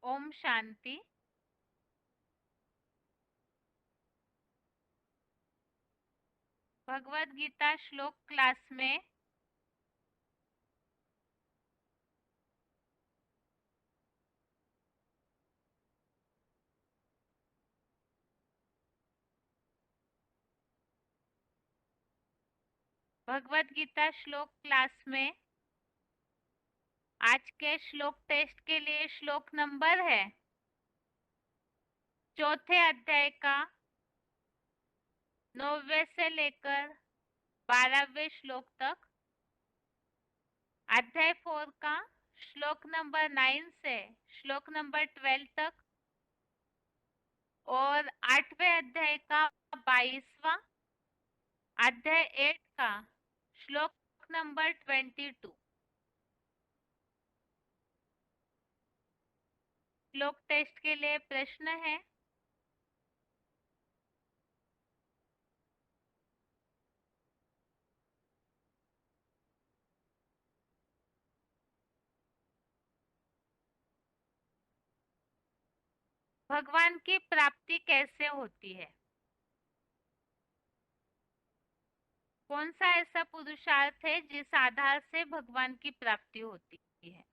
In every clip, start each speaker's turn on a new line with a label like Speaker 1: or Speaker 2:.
Speaker 1: ओम शांति। भगवत गीता श्लोक क्लास में भगवत गीता श्लोक क्लास में आज के श्लोक टेस्ट के लिए श्लोक नंबर है चौथे अध्याय का 9वें से लेकर 12वें श्लोक तक, अध्याय 4 का श्लोक नंबर 9 से श्लोक नंबर 12 तक और 8वें अध्याय का 22वां, अध्याय 8 का श्लोक नंबर 22। श्लोक टेस्ट के लिए प्रश्न है। भगवान की प्राप्ति कैसे होती है? कौन सा ऐसा पुरुषार्थ है जिस आधार से भगवान की प्राप्ति होती है?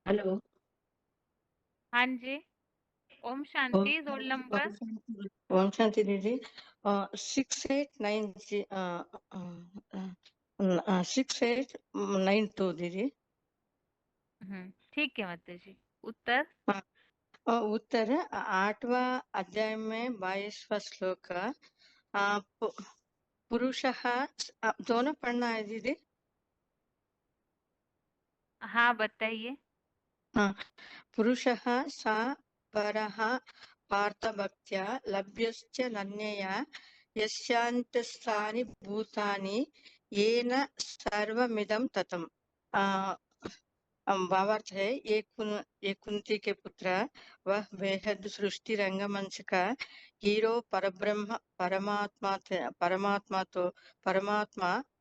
Speaker 2: हेलो।
Speaker 1: हाँ जी। ओम शांति। रोल नंबर
Speaker 2: ओम शांति दीदी। 6890 6892 दीदी।
Speaker 1: ठीक है माता जी। उत्तर
Speaker 2: उत्तर 8वां अध्याय में 22वां श्लोक। पुरुषः दोनों पढ़ना है दीदी।
Speaker 1: हाँ बताइए।
Speaker 2: पुरुषः सा परः पार्थभक्त्या लभ्यश्च नन्यया यस्यान्तस्थानि भूतानि येन सर्वमिदं ततम्। भावार्थ है, ये कुंती के पुत्र, वह बेहद सृष्टि रंगमंच का हीरो परब्रह्म परमात्मा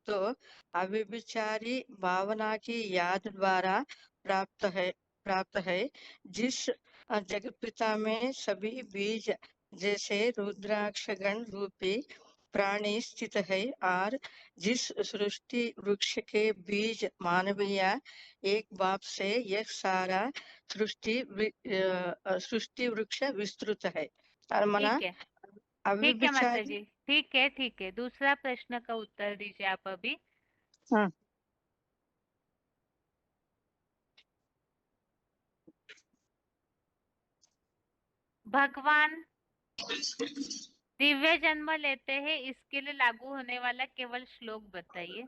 Speaker 2: तो अविचारी भावना की याद द्वारा प्राप्त है। जिस जगतपिता में सभी बीज जैसे रुद्राक्षगण रूपी प्राणी स्थित है और जिस सृष्टि वृक्ष के बीज मानवीय एक बाप से यह सारा सृष्टि वृक्ष विस्तृत है। मना
Speaker 1: ठीक है। ठीक है माता
Speaker 2: अविचारी।
Speaker 1: जी। ठीक है ठीक है। दूसरा प्रश्न का उत्तर दीजिए आप अभी।
Speaker 2: हाँ।
Speaker 1: भगवान दिव्य जन्म लेते हैं, इसके लिए लागू होने वाला केवल श्लोक बताइए।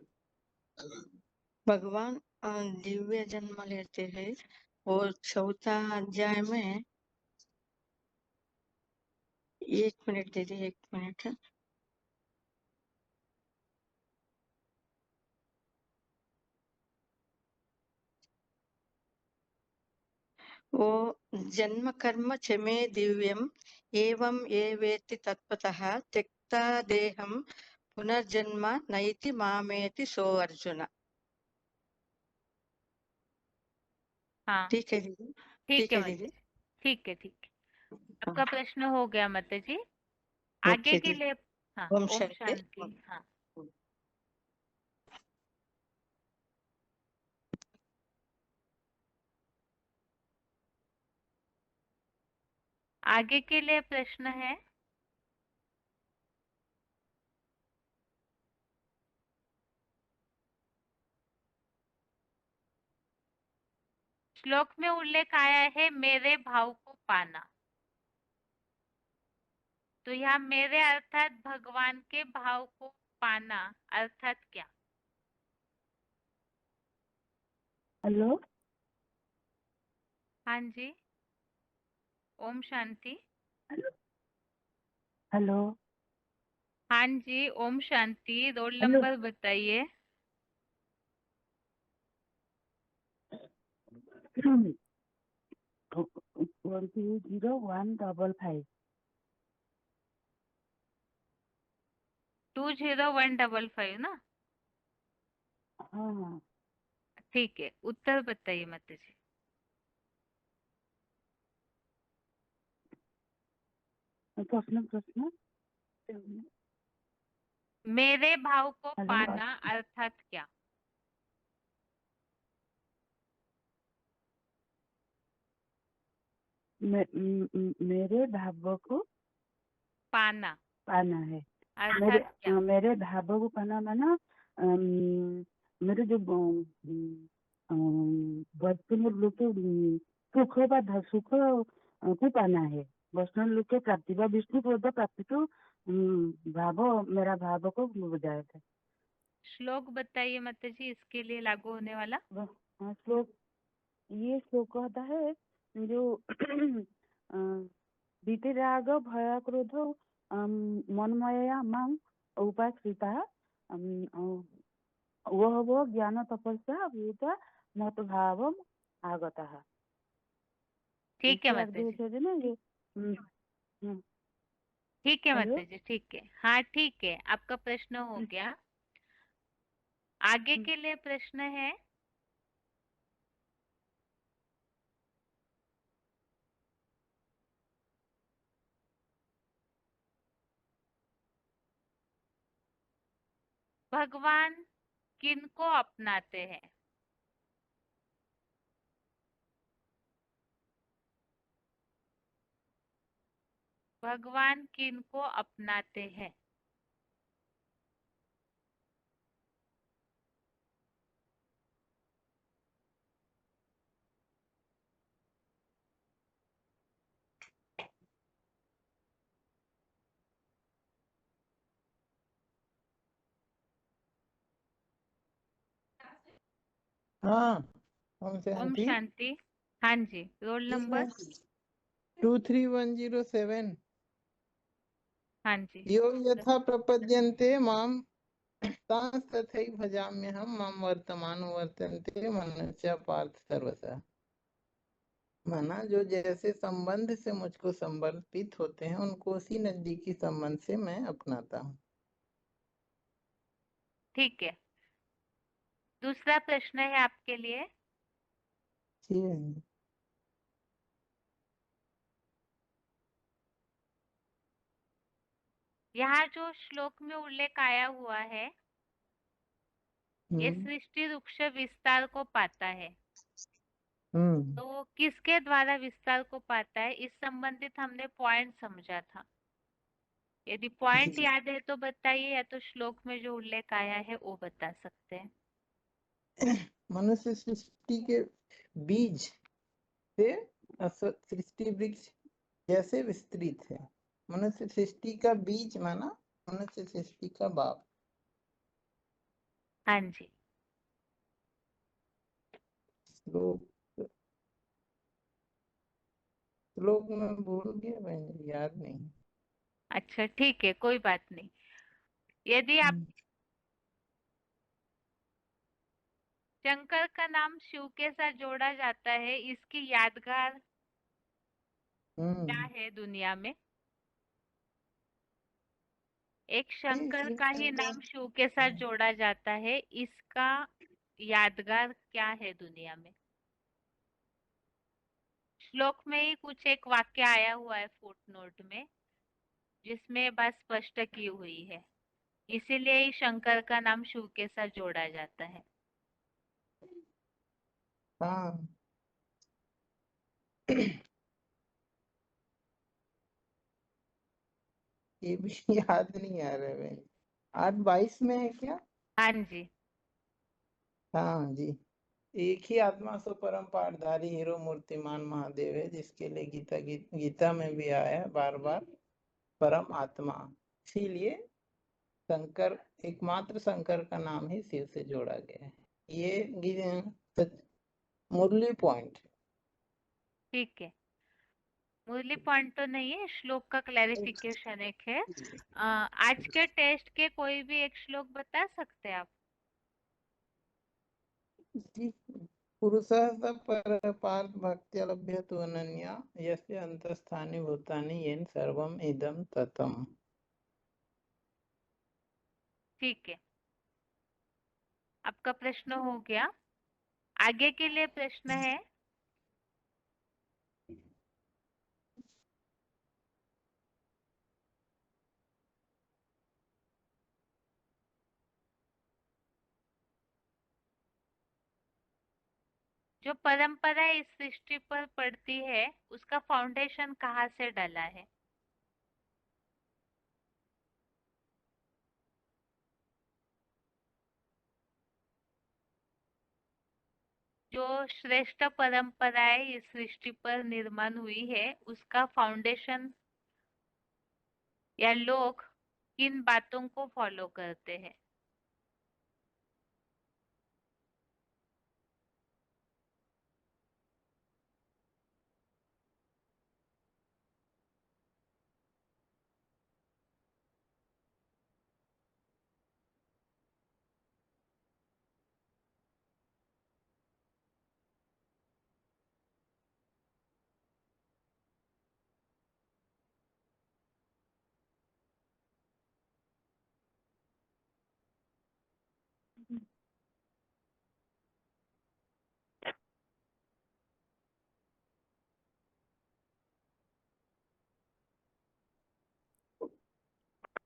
Speaker 2: भगवान दिव्य जन्म लेते हैं और चौथा अध्याय में, एक मिनट दीदी, एक मिनट। वो जन्म कर्म च मे दिव्यम एवं ये वेत्ति तत्पतः त्यक्ता देहम पुनर्जन्म नैति मामेति सो अर्जुन।
Speaker 1: हाँ
Speaker 2: ठीक है दीदी।
Speaker 1: ठीक
Speaker 2: ठीक
Speaker 1: है
Speaker 2: है
Speaker 1: माता
Speaker 2: दीदी।
Speaker 1: जी। ठीक है ठीक है।
Speaker 2: हाँ,
Speaker 1: आपका प्रश्न हो गया माता जी। आगे
Speaker 2: ओके
Speaker 1: के
Speaker 2: दीदी।
Speaker 1: लिए हाँ।
Speaker 2: ओम
Speaker 1: ओम
Speaker 2: शांति।
Speaker 1: शांति। हाँ। आगे के लिए प्रश्न है। श्लोक में उल्लेख आया है मेरे भाव को पाना। तो यहाँ मेरे अर्थात भगवान के भाव को पाना अर्थात क्या?
Speaker 3: हेलो।
Speaker 1: हाँ जी। ओम शांति।
Speaker 3: हेलो। हेलो।
Speaker 1: हाँ जी। ओम शांति। Roll
Speaker 3: hello.
Speaker 1: नंबर बताइए।
Speaker 3: 120155।
Speaker 1: 20155 ना?
Speaker 3: हाँ हाँ।
Speaker 1: ठीक है, उत्तर बताइए माता जी।
Speaker 3: प्रश्न प्रश्न
Speaker 1: मेरे भाव को
Speaker 3: हेलो
Speaker 1: पाना अर्थात क्या?
Speaker 3: मेरे भाव को
Speaker 1: पाना
Speaker 3: पाना है।
Speaker 1: अर्थात क्या?
Speaker 3: मेरे भाव को पाना माना मेरे जो वैष्णव लोग के सुख सुख को पाना है। वैष्णव लोग के प्राप्ति व विष्णु पद प्राप्ति को भाव मेरा भाव को बुझाया था।
Speaker 1: श्लोक बताइए माता जी, इसके लिए लागू होने वाला।
Speaker 3: श्लोक ये श्लोक कहता है जो वितराग भय क्रोध मनमया मां उपाश्रिता वह वो ज्ञान तपस्या भूत मत भाव आगतः।
Speaker 1: ठीक है
Speaker 3: इसके
Speaker 1: माता
Speaker 3: आगे
Speaker 1: जी,
Speaker 3: होते ना ये हम्म,
Speaker 1: ठीक है
Speaker 3: हेलो
Speaker 1: माता जी, ठीक है। हाँ ठीक है, आपका प्रश्न हो गया। आगे के लिए प्रश्न है। भगवान किनको अपनाते हैं? भगवान किनको अपनाते हैं?
Speaker 4: हाँ हम
Speaker 1: ओम
Speaker 4: शांति
Speaker 1: शांति। हाँ जी, रोल नंबर।
Speaker 4: 23107
Speaker 1: हाँ जी,
Speaker 4: यो यथा प्रपद्यन्ते माम तांस तथैव भजाम्यहम् माम वर्तमान वर्तन्ते मनुष्य पार्थ सर्वथा। माना जो जैसे संबंध से मुझको समर्पित होते हैं उनको उसी नजदीकी संबंध से मैं अपनाता हूँ।
Speaker 1: ठीक है। दूसरा प्रश्न है आपके लिए।
Speaker 4: ठीक है।
Speaker 1: यहाँ जो श्लोक में उल्लेख आया हुआ है, ये
Speaker 4: हम्म
Speaker 1: सृष्टि वृक्ष विस्तार को पाता है।
Speaker 4: हम्म
Speaker 1: तो किसके द्वारा विस्तार को पाता है, इस संबंधित हमने पॉइंट समझा था। यदि पॉइंट याद है तो बताइए, या तो श्लोक में जो उल्लेख आया है वो बता सकते हैं।
Speaker 4: मनुष्य सृष्टि के बीज से सृष्टि वृक्ष जैसे विस्तृत है। मनुष्य सृष्टि का बीज माना मनुष्य सृष्टि का बाप।
Speaker 1: हाँ जी,
Speaker 4: श्लोक श्लोक में भूल गया, मैं याद नहीं।
Speaker 1: अच्छा ठीक है, कोई बात नहीं। यदि आप शंकर का नाम शिव के साथ जोड़ा जाता है, इसकी यादगार क्या है दुनिया में? एक शंकर का ही नाम शिव के साथ जोड़ा जाता है, इसका यादगार क्या है दुनिया में? श्लोक में ही कुछ एक वाक्य आया हुआ है फुट नोट में, जिसमें बात स्पष्ट की हुई है, इसीलिए ही शंकर का नाम शिव के साथ जोड़ा जाता है।
Speaker 4: हाँ ये भी याद नहीं आ रहा है। 8:22 में है क्या?
Speaker 1: हाँ जी,
Speaker 4: हाँ जी। एक ही आत्मा सो परम पाठधारी हीरो मूर्तिमान महादेव है, जिसके लिए गीता में भी आया है बार बार परम आत्मा। इसीलिए शंकर एकमात्र शंकर का नाम ही शिव से जोड़ा गया है। ये मुरली पॉइंट।
Speaker 1: ठीक है। मुरली पॉइंट तो नहीं है, श्लोक का क्लैरिफिकेशन एक है। आज के टेस्ट के कोई भी एक श्लोक बता सकते हैं आप?
Speaker 4: पुरुषः स परपार्थ भक्त्या लभ्यते अनन्या यस्य अंतस्थानि भूतानि येन सर्वम इदं ततम्।
Speaker 1: ठीक है, आपका प्रश्न हो गया। आगे के लिए प्रश्न है, जो परंपरा इस सृष्टि पर पड़ती है उसका फाउंडेशन कहाँ से डला है? जो श्रेष्ठ परंपराएं इस सृष्टि पर निर्माण हुई है उसका फाउंडेशन या लोग किन बातों को फॉलो करते हैं?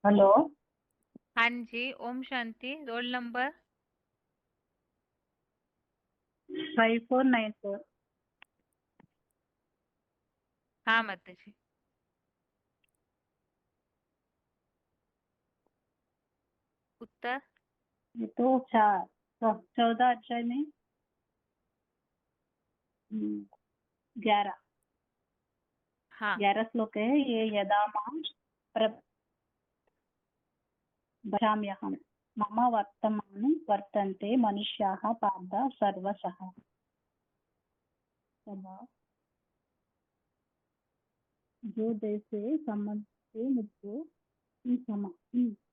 Speaker 3: हेलो।
Speaker 1: हाँ जी, ओम शांति। Roll number
Speaker 3: 5494।
Speaker 1: हाँ माता जी। उत्तर
Speaker 3: ये तो 14 अध्याय में 11
Speaker 1: हाँ
Speaker 3: 11 श्लोक है। ये यदा मां प्रभजाम्यहम् मम वर्तमानं वर्तन्ते मनुष्याः पार्थ सर्वशः। तथा जो जैसे संबंध से मुझको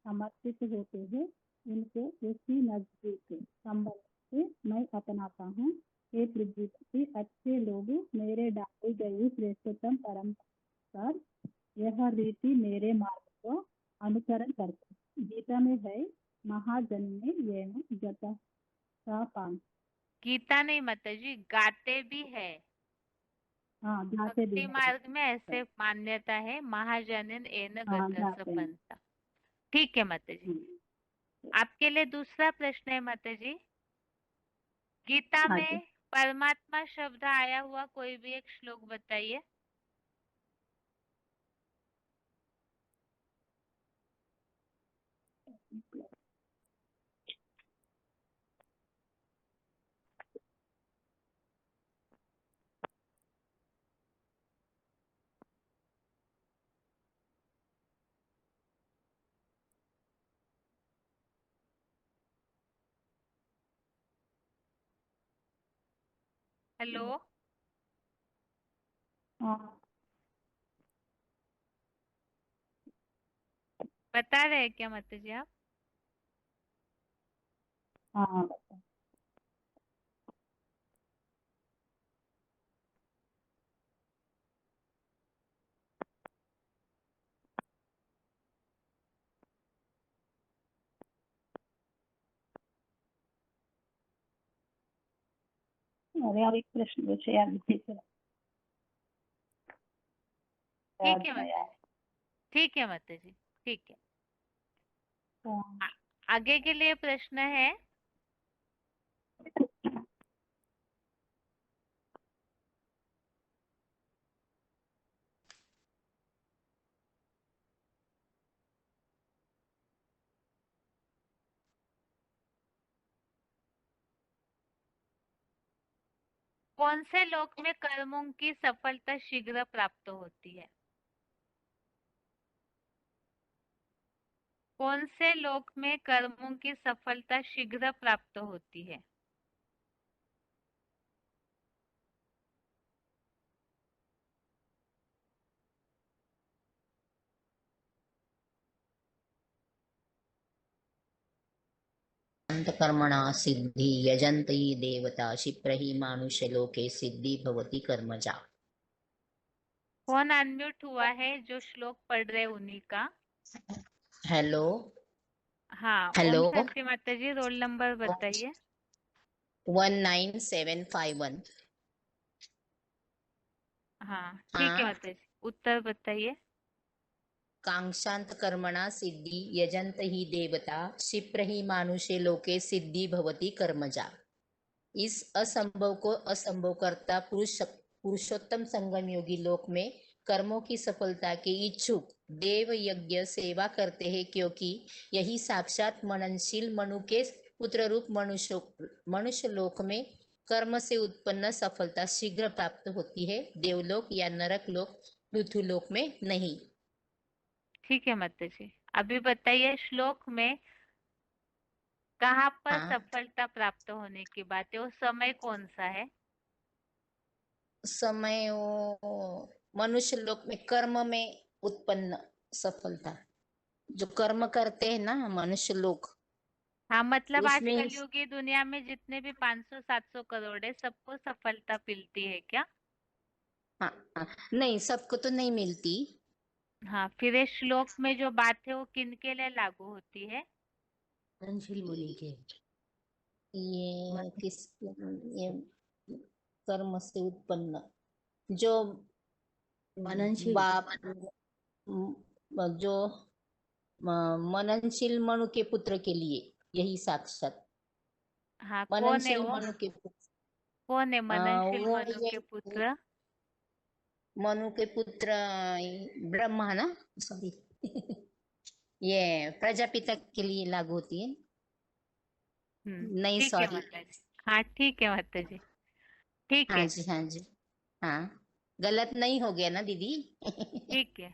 Speaker 3: समर्पित होते हैं उनको उसी नजदीक संबंध से मैं अपनाता हूँ। हे पृथ्वी अच्छे लोग मेरे डाली गई श्रेष्ठतम परंपरा यह रीति मेरे मार्ग को अनुसरण करते। गीता में है महाजन्मे येन जता पान।
Speaker 1: गीता नहीं माता जी, गाते भी है।
Speaker 3: हाँ गाते भी
Speaker 1: भक्ति
Speaker 3: है।
Speaker 1: मार्ग में ऐसे मान्यता है, महाजनन एन
Speaker 3: हाँ
Speaker 1: गतः
Speaker 3: गाते हैं।
Speaker 1: संपन्नता। ठीक है माता जी। आपके लिए दूसरा प्रश्न है माता जी, गीता
Speaker 3: हाँ
Speaker 1: में
Speaker 3: जी।
Speaker 1: परमात्मा शब्द आया हुआ कोई भी एक श्लोक बताइए। हेलो,
Speaker 3: हाँ
Speaker 1: बता रहे हैं क्या माता जी आप?
Speaker 3: हाँ। अरे अब एक प्रश्न पूछे यार।
Speaker 1: ठीक है माता जी, ठीक है माता जी, ठीक है। आगे के लिए प्रश्न है, कौन से लोक में कर्मों की सफलता शीघ्र प्राप्त होती है? कौन से लोक में कर्मों की सफलता शीघ्र प्राप्त होती है?
Speaker 5: कर्मणा सिद्धि यजन्ति देवता क्षिप्रहि मानुषलोके सिद्धि भवति कर्मजा।
Speaker 1: कौन अनम्यूट हुआ है जो श्लोक पढ़ रहे उन्हीं का?
Speaker 5: हेलो
Speaker 1: हाँ, ओम
Speaker 5: हेलो
Speaker 1: शांति माता जी। रोल नंबर बताइए।
Speaker 5: 19751।
Speaker 1: हाँ ठीक है
Speaker 5: हाँ।
Speaker 1: माता जी, उत्तर बताइए।
Speaker 5: कांक्षांत कर्मणा सिद्धि यजंत ही देवता क्षिप्र ही मानुषे लोके सिद्धि भवति कर्मजा। इस असंभव को असंभव करता पुरुषोत्तम संगम योगी लोक में कर्मों की सफलता के इच्छुक देव यज्ञ सेवा करते हैं, क्योंकि यही साक्षात मननशील मनु के पुत्र रूप मनुष्य लोक में कर्म से उत्पन्न सफलता शीघ्र प्राप्त होती है, देवलोक या नरक लोक पृथ्वीलोक में नहीं।
Speaker 1: ठीक है माता जी, अभी बताइए श्लोक में कहाँ पर
Speaker 5: हाँ,
Speaker 1: सफलता प्राप्त होने की बात है, वो समय कौन सा है?
Speaker 5: समय वो मनुष्य लोक में कर्म में उत्पन्न सफलता, जो कर्म करते हैं ना मनुष्य लोग,
Speaker 1: हाँ मतलब आज
Speaker 5: उसमें।
Speaker 1: कलयुगी दुनिया में जितने भी 500-700 करोड़ है, सबको सफलता मिलती है क्या?
Speaker 5: हाँ, हाँ, नहीं सबको तो नहीं मिलती।
Speaker 1: हाँ, फिर इस श्लोक में जो बात है वो किनके लिए लागू होती है?
Speaker 5: मननशील मुनि के। ये किस, ये कर्म से उत्पन्न जो
Speaker 6: मननशील
Speaker 5: बाप जो मननशील मनु के पुत्र के लिए यही साक्षात
Speaker 1: हाँ कौन है
Speaker 5: मननशील
Speaker 1: वो?
Speaker 5: मनु के पुत्र।
Speaker 1: कौन है मननशील
Speaker 5: वो
Speaker 1: मनु
Speaker 5: ये
Speaker 1: के पुत्र?
Speaker 5: मनु के पुत्र ब्रह्मा ना, सॉरी ये प्रजापिता के लिए लागू होती है। नहीं
Speaker 1: ठीक है
Speaker 5: सॉरी।
Speaker 1: माता जी। हाँ ठीक है माता जी, ठीक
Speaker 5: हाँ
Speaker 1: है।
Speaker 5: जी, हाँ जी। हाँ, गलत नहीं हो गया ना दीदी?
Speaker 1: ठीक है,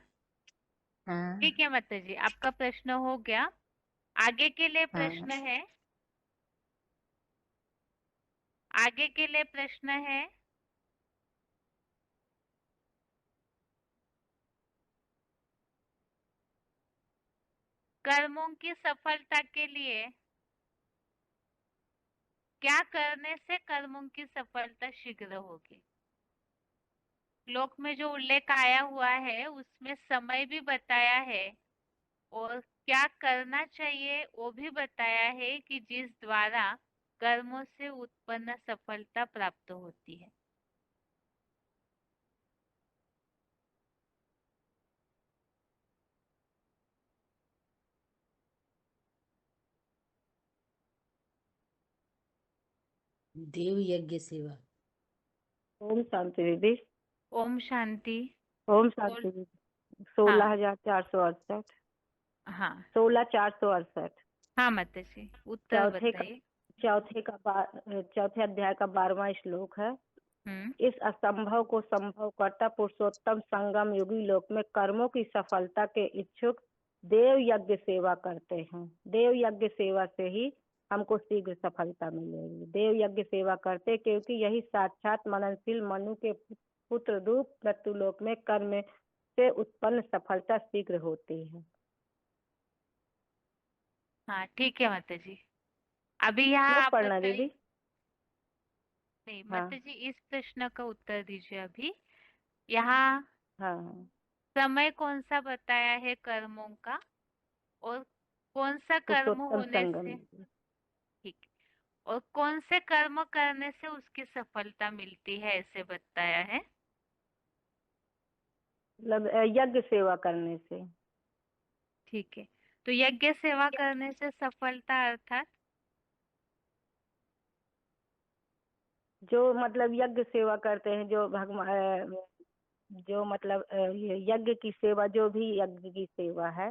Speaker 5: हाँ,
Speaker 1: ठीक है माता जी, आपका प्रश्न हो गया। आगे के लिए
Speaker 5: हाँ।
Speaker 1: प्रश्न है, आगे के लिए प्रश्न है। कर्मों की सफलता के लिए क्या करने से कर्मों की सफलता शीघ्र होगी? श्लोक में जो उल्लेख आया हुआ है उसमें समय भी बताया है और क्या करना चाहिए वो भी बताया है कि जिस द्वारा कर्मों से उत्पन्न सफलता प्राप्त होती है।
Speaker 6: देव यज्ञ सेवा।
Speaker 7: ओम शांति दीदी।
Speaker 1: ओम शांति।
Speaker 7: ओम
Speaker 1: बोल।
Speaker 7: शांति दीदी।
Speaker 1: हाँ
Speaker 7: 16,468।
Speaker 1: हाँ
Speaker 7: 16,468।
Speaker 1: हाँ माता जी, उत्तर बताइए।
Speaker 7: चौथे अध्याय का 12वां श्लोक है।
Speaker 1: हम्म
Speaker 7: इस असंभव को संभव करता पुरुषोत्तम संगम युगी लोक में कर्मों की सफलता के इच्छुक देव यज्ञ सेवा करते हैं। देव यज्ञ सेवा से ही हमको शीघ्र सफलता मिलेगी। देव यज्ञ सेवा करते क्योंकि यही साक्षात मननशील मनु के पुत्र रूप मृत्युलोक में कर्म से उत्पन्न सफलता शीघ्र होती है।
Speaker 1: हाँ ठीक है माता जी, अभी यहाँ
Speaker 7: श्लोक
Speaker 1: आप
Speaker 7: पढ़ना
Speaker 1: बताइए।
Speaker 7: दीदी।
Speaker 1: नहीं
Speaker 7: हाँ
Speaker 1: माता जी, इस प्रश्न का उत्तर दीजिए अभी। यहाँ
Speaker 7: हाँ हाँ।
Speaker 1: समय कौन सा बताया है कर्मों का, और कौन सा कर्म
Speaker 7: पुरुषोत्तम
Speaker 1: होने
Speaker 7: संगम।
Speaker 1: से, ठीक है, और कौन से कर्म करने से उसकी सफलता मिलती है ऐसे बताया है?
Speaker 7: मतलब यज्ञ सेवा करने से।
Speaker 1: ठीक है, तो यज्ञ सेवा करने से सफलता अर्थात
Speaker 7: जो मतलब यज्ञ सेवा करते हैं, जो भगवान, जो मतलब ये यज्ञ की सेवा, जो भी यज्ञ की सेवा है,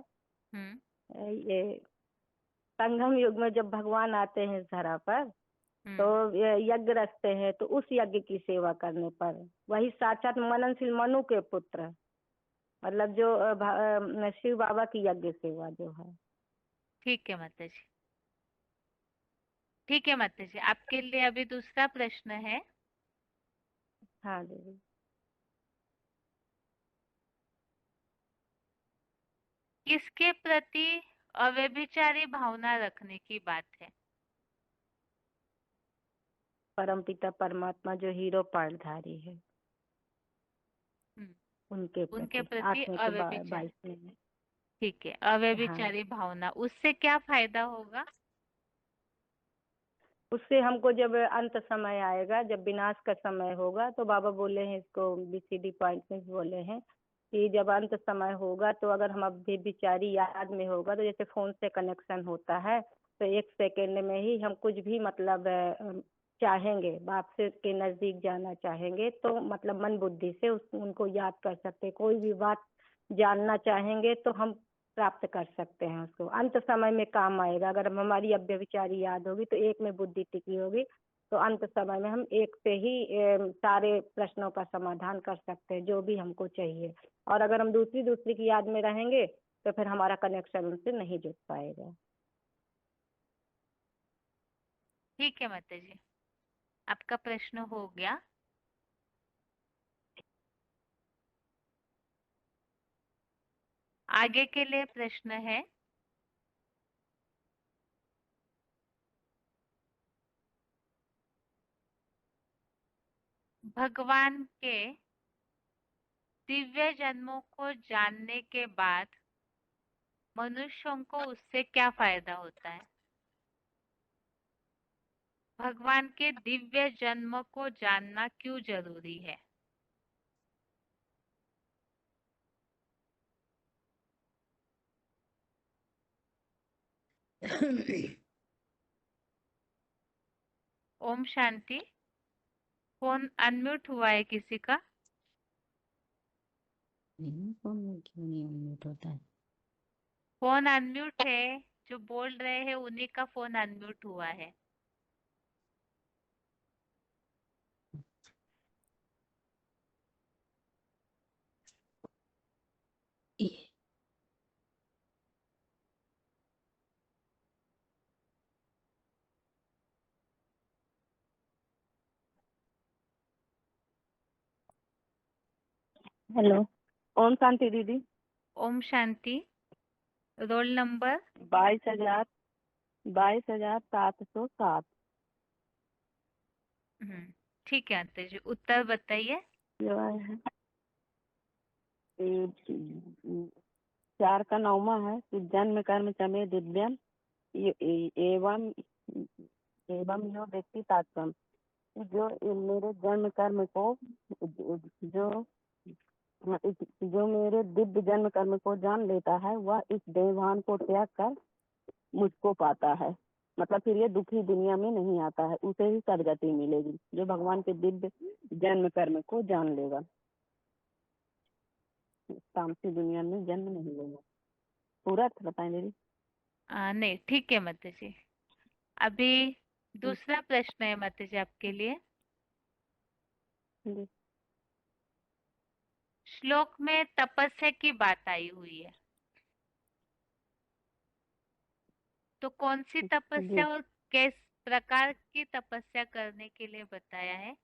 Speaker 1: हम्म
Speaker 7: ये संगम युग में जब भगवान आते हैं इस धरा पर, तो
Speaker 1: हम्म
Speaker 7: ये यज्ञ रचते हैं, तो उस यज्ञ की सेवा करने पर वही साक्षात मननशील मनु के पुत्र, मतलब जो शिव बाबा की यज्ञ सेवा जो है।
Speaker 1: ठीक है माता जी, ठीक है माता जी, आपके लिए अभी दूसरा प्रश्न है।
Speaker 7: हाँ दीदी।
Speaker 1: किसके प्रति अव्यभिचारी भावना रखने की बात है?
Speaker 7: परमपिता परमात्मा जो हीरो पाठधारी है,
Speaker 1: हम्म,
Speaker 7: उनके
Speaker 1: उनके
Speaker 7: प्रति
Speaker 1: प्रति
Speaker 7: 8वें के
Speaker 1: अव्यभिचारी,
Speaker 7: 22वें में।
Speaker 1: ठीक है,
Speaker 7: हाँ,
Speaker 1: अव्यभिचारी भावना, उससे क्या फायदा होगा?
Speaker 7: उससे हमको जब अंत समय आएगा, जब विनाश का समय होगा, तो बाबा बोले हैं इसको बीसीडी पॉइंट में बोले हैं कि जब अंत समय होगा तो अगर हम अभी बिचारी याद में होगा, तो जैसे फोन से कनेक्शन होता है तो 1 सेकेंड में ही हम कुछ भी मतलब चाहेंगे, बाप से के नजदीक जाना चाहेंगे तो मतलब मन बुद्धि से उनको याद कर सकते हैं। कोई भी बात जानना चाहेंगे तो हम प्राप्त कर सकते हैं उसको। अंत समय में काम आएगा। अगर हम हमारी अव्यभिचारी याद होगी तो एक में बुद्धि टिकी होगी, तो अंत समय में हम एक से ही सारे प्रश्नों का समाधान कर सकते हैं जो भी हमको चाहिए। और अगर हम दूसरी की याद में रहेंगे तो फिर हमारा कनेक्शन उनसे नहीं जुड़ पाएगा।
Speaker 1: ठीक है माता जी, आपका प्रश्न हो गया। आगे के लिए प्रश्न है, भगवान के दिव्य जन्मों को जानने के बाद मनुष्यों को उससे क्या फायदा होता है? भगवान के दिव्य जन्म को जानना क्यों जरूरी है? ओम शांति। फोन अनम्यूट हुआ है किसी का?
Speaker 6: फोन में क्यों नहीं अनम्यूट होता है?
Speaker 1: फोन अनम्यूट है, जो बोल रहे हैं उन्हीं का फोन अनम्यूट हुआ है।
Speaker 6: ये-
Speaker 7: हेलो, ओम शांति दीदी।
Speaker 1: ओम शांति। Roll number
Speaker 7: 22,707।
Speaker 1: ठीक है आते जी, उत्तर बताइए।
Speaker 7: जो है 4 का 9वां है कि जन्म कर्म समय दिव्यम एवं एवं यो व्यक्ति तात्पर्य, जो मेरे जन्म कर्म को जो जो मेरे दिव्य जन्म कर्म को जान लेता है वह इस देवान को त्याग कर मुझको पाता है। मतलब फिर ये दुखी दुनिया में नहीं आता है, उसे ही सदगति मिलेगी जो भगवान के दिव्य जन्म कर्म को जान लेगा। तामसी दुनिया में जन्म नहीं लेगा। पूरा अर्थ बताएं दीदी।
Speaker 1: नहीं ठीक है माता जी। अभी दूसरा प्रश्न है माता जी आपके लिए।
Speaker 7: जी।
Speaker 1: श्लोक में तपस्या की बात आई हुई है, तो कौन सी
Speaker 7: जी।
Speaker 1: तपस्या और किस प्रकार की तपस्या करने के लिए बताया है?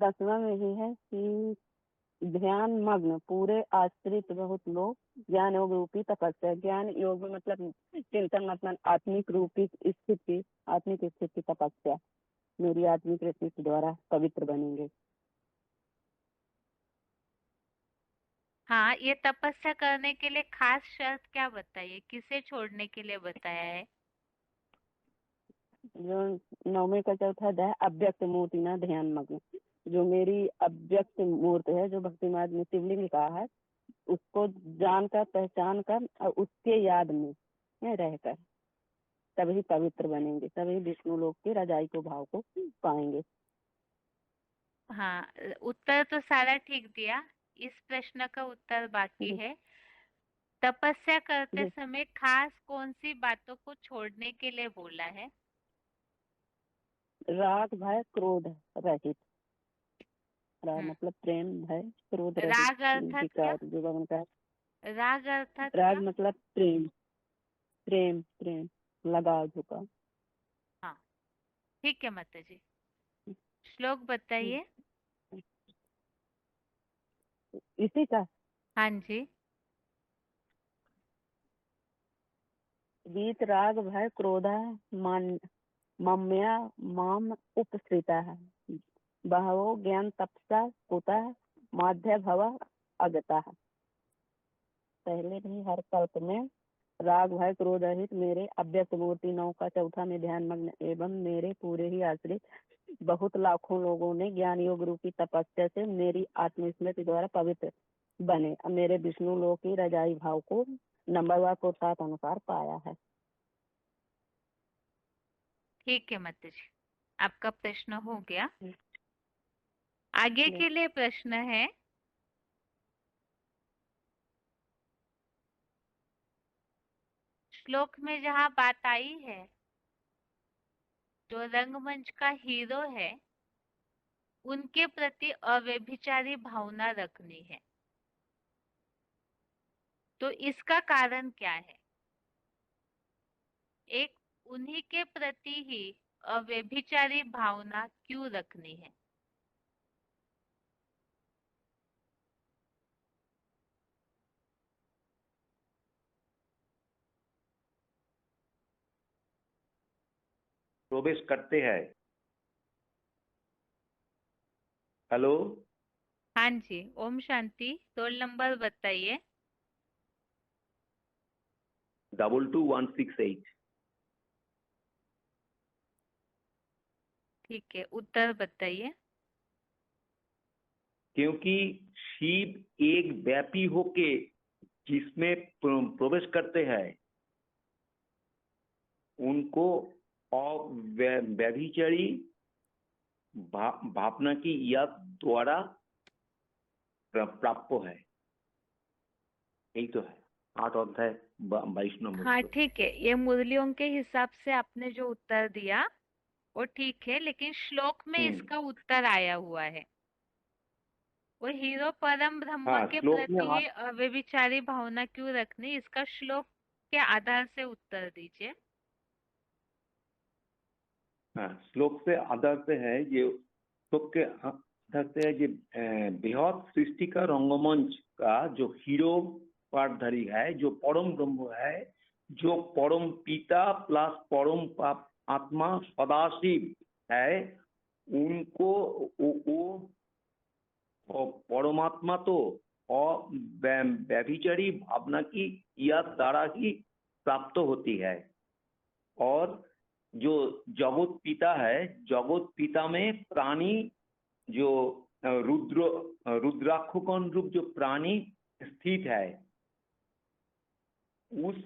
Speaker 7: 10वां में ही है कि ध्यान मग्न पूरे आश्रित बहुत लोग ज्ञान योग रूपी तपस्या। ज्ञान योग में मतलब चिंतन मतलब आत्मिक रूपी स्थिति, आत्मिक स्थिति तपस्या। मेरी आत्मिक स्थिति द्वारा पवित्र बनेंगे।
Speaker 1: हाँ, ये तपस्या करने के लिए खास शर्त क्या बताइए, किसे छोड़ने के लिए बताया है?
Speaker 7: जो 9वें का चौथा अध्याय अव्यक्त मूर्ति ना ध्यान मग्न, जो मेरी अव्यक्त मूर्त है जो भक्ति मार्ग में शिवलिंग कहा है, उसको जानकर पहचान कर और उसके याद में रहकर तभी पवित्र बनेंगे, तभी विष्णु लोक के रजाई को भाव को पाएंगे।
Speaker 1: हाँ, उत्तर तो सारा ठीक दिया, इस प्रश्न का उत्तर बाकी है। तपस्या करते
Speaker 7: जी।
Speaker 1: समय खास कौन सी बातों को छोड़ने के लिए बोला है?
Speaker 7: राग भय क्रोध रहित। राग
Speaker 1: हम्म,
Speaker 7: मतलब प्रेम भय क्रोध रहित
Speaker 1: राग अर्थात क्या?
Speaker 7: विकार जो भगवान का।
Speaker 1: राग अर्थात
Speaker 7: राग
Speaker 1: क्या?
Speaker 7: मतलब प्रेम, प्रेम प्रेम लगाव झुकाव।
Speaker 1: हाँ ठीक है माता जी। श्लोक बताइए।
Speaker 7: इसी का
Speaker 1: हाँ जी।
Speaker 7: वीत राग भय क्रोधा मान मम्या माम उपसृता है बहवो ज्ञान तपसा कुतः माध्य भव अगता है। पहले भी हर कल्प में
Speaker 3: राग भय क्रोध रहित मेरे अव्यक्त मूर्ति 9 का चौथा में ध्यान मग्न एवं मेरे पूरे ही आश्रित बहुत लाखों लोगों ने ज्ञान योग रूपी तपस्या से मेरी आत्मस्मृति द्वारा पवित्र बने। अब मेरे विष्णु लोक की रजाई भाव को नंबरवार पुरुषार्थ अनुसार पाया है।
Speaker 1: ठीक है माता जी, आपका प्रश्न हो गया। आगे के लिए प्रश्न है, श्लोक में जहाँ बात आई है जो रंगमंच का हीरो है उनके प्रति अव्यभिचारी भावना रखनी है, तो इसका कारण क्या है? एक उन्हीं के प्रति ही अव्यभिचारी भावना क्यों रखनी है?
Speaker 8: प्रवेश करते हैं। हेलो,
Speaker 1: हाँ जी, ओम शांति। रोल नंबर बताइए।
Speaker 8: 22168।
Speaker 1: ठीक है, उत्तर बताइए।
Speaker 8: क्योंकि शिव एक व्यापी होके जिसमें प्रवेश करते हैं उनको व्यभिचारी भावना की याद द्वारा प्राप्त है। यही तो है 8 अध्याय 22 नंबर।
Speaker 1: हाँ ठीक है, ये मुरलियों के हिसाब से आपने जो उत्तर दिया वो ठीक है, लेकिन श्लोक में इसका उत्तर आया हुआ है। वो हीरो परम ब्रह्म
Speaker 8: हाँ,
Speaker 1: के
Speaker 8: श्लोक में
Speaker 1: प्रति ही अव्यभिचारी भावना क्यों रखनी, इसका श्लोक के आधार से उत्तर दीजिए।
Speaker 8: हाँ, श्लोक से आधार से है ये, श्लोक के आधार से है ये बृहद सृष्टि का रंगमंच का जो हीरो पाठधारी है, जो परम ब्रह्म है, जो परम पिता प्लस परम आत्मा सदाशिव है, उनको वो परमात्मा तो व्यभिचारी भावना की याद द्वारा ही प्राप्त होती है। और जो जगत पिता है, जगत पिता में प्राणी जो रुद्राक्षगण रूप जो प्राणी स्थित है, उस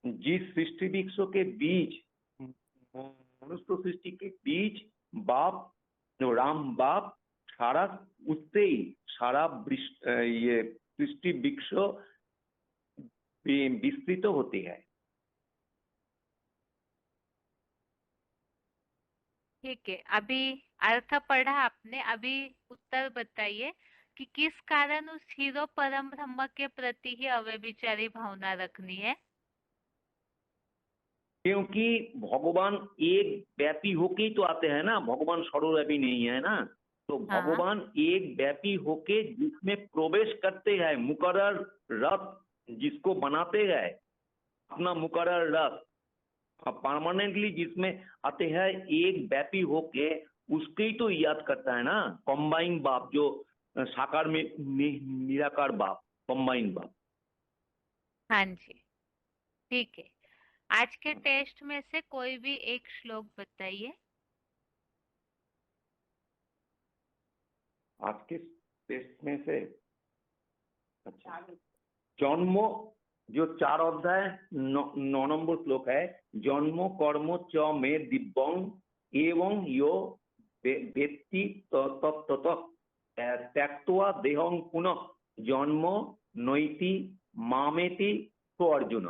Speaker 8: जिस सृष्टि वृक्षों के बीच, मनुष्य सृष्टि के बीच बाप जो राम बाप सारा, उससे ही सारा ये सृष्टि वृक्ष विस्तृत होती है।
Speaker 1: ठीक है, अभी अर्थ पढ़ा आपने, अभी उत्तर बताइए कि किस कारण उस हीरो परम ब्रह्म के प्रति ही अव्यभिचारी भावना रखनी है।
Speaker 8: क्योंकि भगवान एक व्यापी होके तो आते हैं ना, भगवान सर्वव्यापी नहीं है ना, तो भगवान एक व्यापी होके जिसमें प्रवेश करते हैं, मुकर्रर रथ जिसको बनाते हैं, अपना मुकर्रर रथ परमानेंटली जिसमें आते हैं, एक व्यापी होके उसके ही तो याद करता है ना। कंबाइन बाप जो साकार में निराकार बाप, कंबाइन बाप।
Speaker 1: हाँ जी, ठीक है। आज के टेस्ट में से कोई भी एक श्लोक बताइए।
Speaker 8: आज के टेस्ट में से अच्छा, जन्म जो 4 अध्याय 9 नंबर श्लोक है, जन्म कर्म च में दिव्यं एवं यो वेत्ति तत्ततः त्यक्त्वा देहं पुनः जन्म नैति मामेति तो अर्जुन।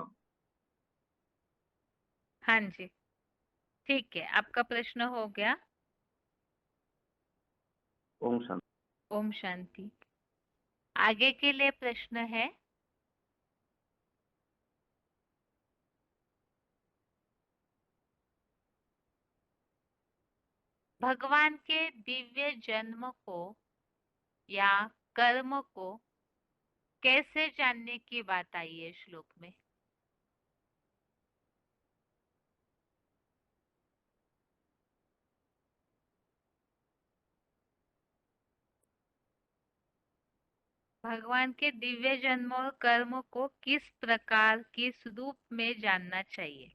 Speaker 1: हाँ जी, ठीक है, आपका प्रश्न हो गया।
Speaker 8: ओम शांति।
Speaker 1: ओम शांति। आगे के लिए प्रश्न है, भगवान के दिव्य जन्म को या कर्म को कैसे जानने की बात आई है श्लोक में। भगवान के दिव्य जन्म और कर्म को किस प्रकार किस रूप में जानना चाहिए?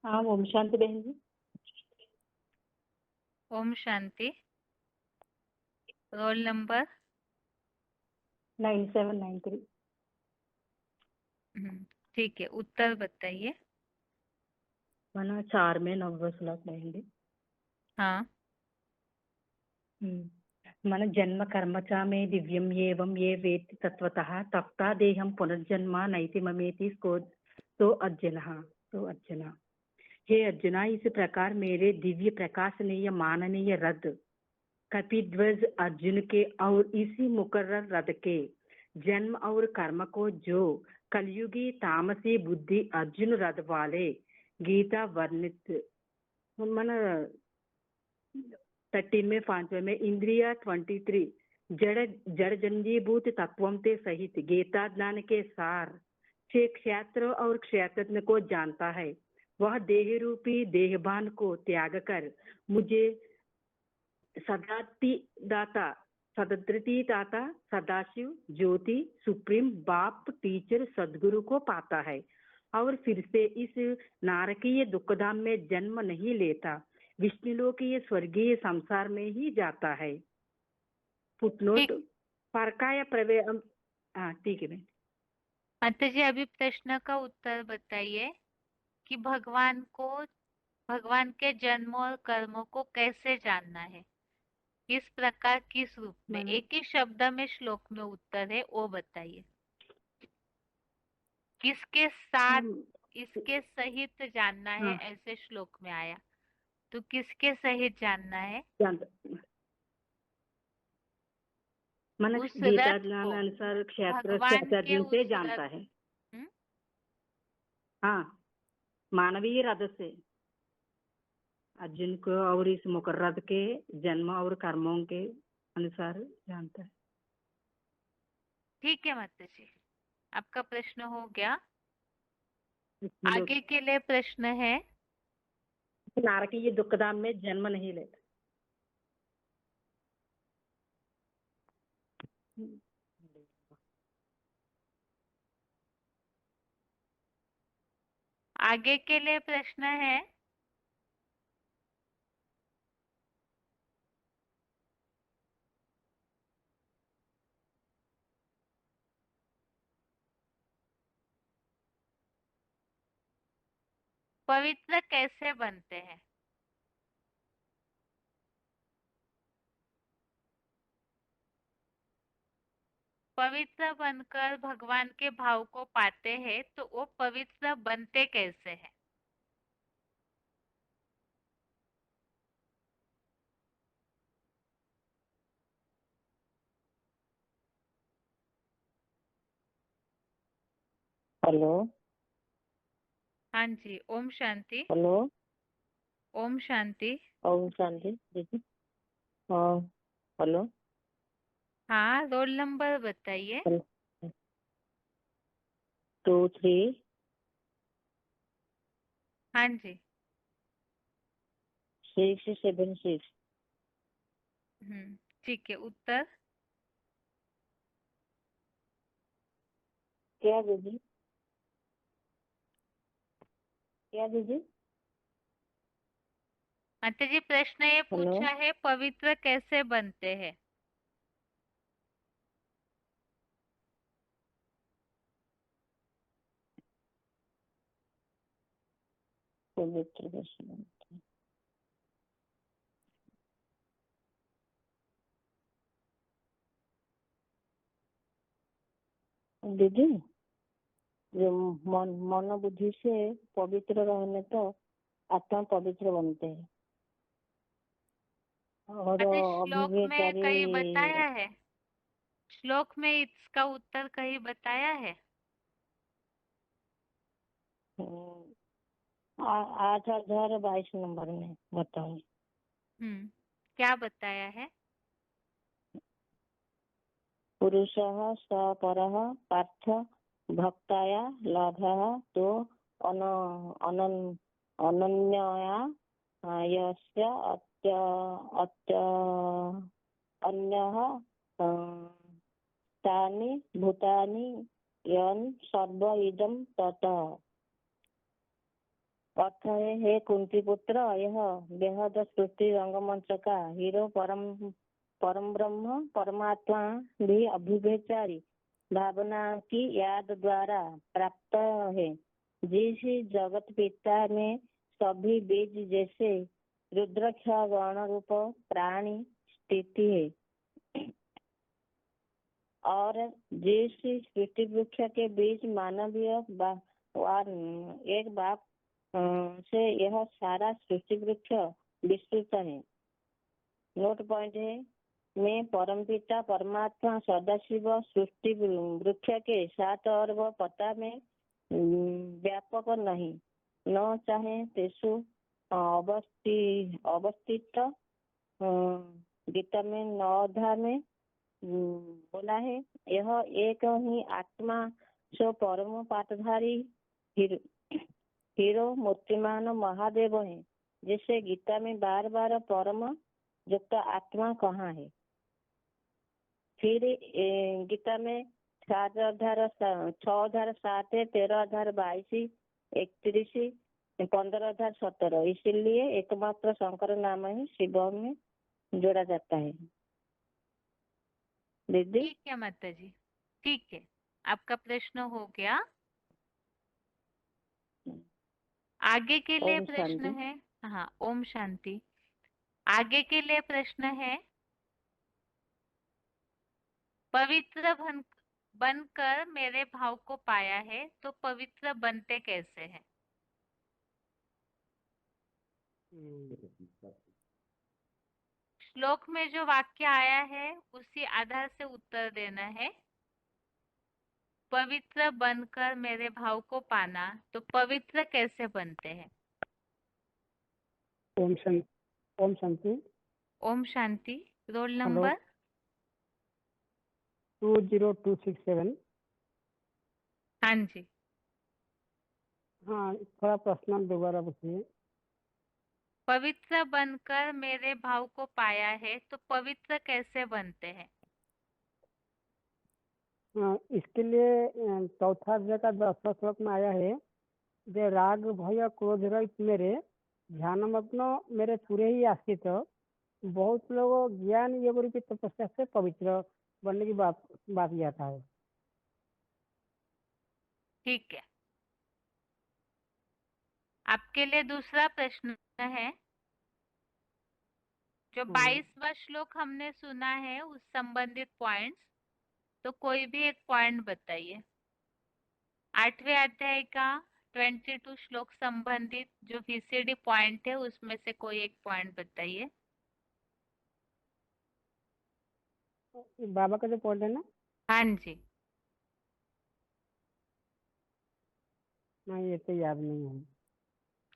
Speaker 7: हाँ ओम शांति बहन जी।
Speaker 1: ओम शांति। Roll number
Speaker 7: 9793।
Speaker 1: ठीक है, उत्तर बताइए।
Speaker 7: मना 4 में 9 श्लोक बहन जी।
Speaker 1: हाँ।
Speaker 7: मन जन्म कर्म च मे दिव्यम एवं ये वेत्ति तत्वतः तप्ता देहम पुनर्जन्म नैति ममेति तो अर्जुन हे अर्जुना, इस प्रकार मेरे दिव्य प्रकाशनीय माननीय रथ कपिध्वज अर्जुन के और इसी मुकर्रर रथ के जन्म और कर्म को जो कलयुगी तामसी बुद्धि अर्जुन रथ वाले गीता वर्णित मन 13 में 5 में इंद्रिया 23 जड़ जंजीभूत तत्वों के सहित गीता ज्ञान के सार से क्षेत्र और क्षेत्रज्ञ को जानता है। वह देह रूपी देहभान को त्याग कर मुझे सदृति दाता सदाशिव ज्योति सुप्रीम बाप टीचर सदगुरु को पाता है और फिर से इस नारकीय दुखधाम में जन्म नहीं लेता, विष्णुलोकीय स्वर्गीय संसार में ही जाता है। फुटनोट परकाय प्रवे। हाँ ठीक है।
Speaker 1: माता जी, अभी प्रश्न का उत्तर बताइए कि भगवान के जन्म और कर्मों को कैसे जानना है, किस प्रकार किस रूप में। एक ही शब्द में श्लोक में उत्तर है, वो बताइए। किसके साथ इसके सहित जानना है, ऐसे श्लोक में आया, तो किसके सहित जानना है?
Speaker 7: उस गीता ज्ञान अनुसार क्षेत्र से जानता है। हाँ, मानवीय रथ से अर्जुन को और इस मुकर्रद के जन्म और कर्मों के अनुसार जानता है।
Speaker 1: ठीक है माता जी, आपका प्रश्न हो गया। आगे के लिए प्रश्न है।
Speaker 7: नारकीय दुखधाम में जन्म नहीं लेता।
Speaker 1: आगे के लिए प्रश्न है। पवित्र कैसे बनते हैं? पवित्र बनकर भगवान के भाव को पाते हैं, तो वो पवित्र बनते कैसे हैं?
Speaker 9: हेलो।
Speaker 1: हाँ जी, ओम शांति।
Speaker 9: हेलो।
Speaker 1: ओम शांति।
Speaker 9: ओम शांति दीदी। हाँ हेलो।
Speaker 1: हाँ, रोल नंबर बताइए।
Speaker 9: 2 3
Speaker 1: हाँ जी।
Speaker 9: 6 7 6।
Speaker 1: ठीक है, उत्तर
Speaker 9: क्या दीदी? क्या दीदी?
Speaker 1: माता जी, प्रश्न ये पूछा है, पवित्र कैसे बनते हैं?
Speaker 9: पवित्र कैसे बनते हैं? दीदी, जो मन बुद्धि से पवित्र रहने तो आत्मा पवित्र बनते हैं। और
Speaker 1: अरे श्लोक में
Speaker 9: अभिव्यचारी
Speaker 1: कहीं बताया है? श्लोक में इसका उत्तर कहीं बताया है?
Speaker 9: 8022 नंबर में बताओ।
Speaker 1: क्या बताया है?
Speaker 9: पुरुषः स परः पार्थ भक्ताया लाभः तो अन अनन् अनन्यया यस्य अत्य अत्य अन्यः तानि भूतानि यन् सर्व इदं ततः। अर्थ है, हे कुंती पुत्र, यह बेहद सृष्टि रंगमंच का हीरो परम ब्रह्म परमात्मा भी अभिव्यचारी भावना की याद द्वारा प्राप्त है। जिस जगत पिता में सभी बीज जैसे रुद्राक्ष गण रूप प्राणी स्थिति है और जिस सृष्टि वृक्ष के बीच मानवीय एक बाप से यह सारा सृष्टि वृक्ष विस्तृत है। नोट पॉइंट है, मैं परमपिता परमात्मा सदाशिव सृष्टि वृक्ष के साथ और वह पता में व्यापक नहीं न चाहे तेसु अवस्थित गीता में 9 अध्याय में बोला है। यह एक ही आत्मा सो परम पाठधारी हीरो मूर्तिमान महादेव है, जिसे गीता में बार बार परम युक्त आत्मा कहा है। फिर गीता में 6 अध्याय 7, 13 अध्याय 22, 31, 15 अध्याय 17, इसीलिए एकमात्र शंकर नाम ही शिव में जोड़ा जाता है। दीदी
Speaker 1: ठीक है माता जी, ठीक है, आपका प्रश्न हो गया। आगे के लिए
Speaker 9: ओम
Speaker 1: प्रश्न
Speaker 9: शांति।
Speaker 1: है। हाँ, ओम शांति। आगे के लिए प्रश्न है, पवित्र बनकर मेरे भाव को पाया है तो पवित्र बनते कैसे हैं? श्लोक में जो वाक्य आया है उसी आधार से उत्तर देना है। पवित्र बनकर मेरे भाव को पाना, तो पवित्र कैसे बनते हैं?
Speaker 10: ओम शांति।
Speaker 1: ओम शांति। Roll
Speaker 10: hello,
Speaker 1: number
Speaker 10: 20267।
Speaker 1: हाँ जी।
Speaker 10: हाँ, थोड़ा प्रश्न दोबारा पूछिए।
Speaker 1: पवित्र बनकर मेरे भाव को पाया है तो पवित्र कैसे बनते हैं?
Speaker 10: हाँ, इसके लिए चौथा अध्याय का 10वां श्लोक में आया है, जे राग भय क्रोध रहित मेरे ध्यानमग्न मेरे पूरे ही आश्रित बहुत लोग ज्ञान योग रूपी तपस्या से पवित्र बनने की बात आता है।
Speaker 1: ठीक है, आपके लिए दूसरा प्रश्न है। जो 22वां श्लोक हमने सुना है उस संबंधित पॉइंट्स, तो कोई भी एक पॉइंट बताइए। 8वें अध्याय का 22 श्लोक संबंधित जो VCD पॉइंट है उसमें से कोई एक पॉइंट बताइए।
Speaker 10: बाबा का जो पॉइंट है ना,
Speaker 1: हाँ जी।
Speaker 10: नहीं, ये तो याद नहीं है।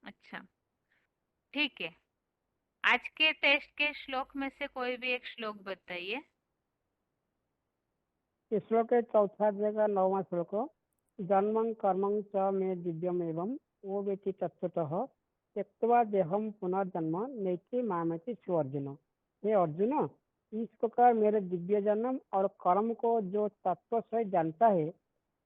Speaker 1: अच्छा, ठीक है, आज के टेस्ट के श्लोक में से कोई भी एक श्लोक बताइए।
Speaker 10: इस श्लोक के चौथा अध्याय का 9वां श्लोक, जन्मं कर्मं च मे दिव्यम एवं वो वेति तत्वतः त्यक्त्वा देहम पुनर्जन्म नैति मामेति सो अर्जुन। हे अर्जुन, इस प्रकार मेरे दिव्य जन्म और कर्म को जो तत्व से जानता है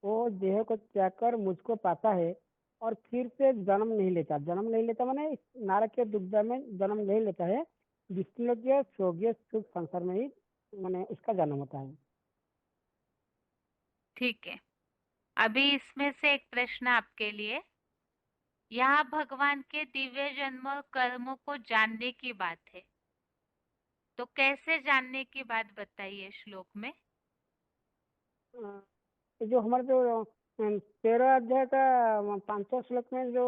Speaker 10: वो देह को त्याग कर मुझको पाता है और फिर से जन्म नहीं लेता। जन्म नहीं लेता माने इस नारक के दुग्ध में जन्म नहीं लेता है, विष्णु के स्वर्गीय सुख संसार में ही माने उसका जन्म होता है।
Speaker 1: ठीक है, अभी इसमें से एक प्रश्न आपके लिए। यहाँ भगवान के दिव्य जन्म और कर्मों को जानने की बात है, तो कैसे जानने की बात बताइए श्लोक में।
Speaker 10: जो हमारे जो 13 अध्याय का 5वां श्लोक में जो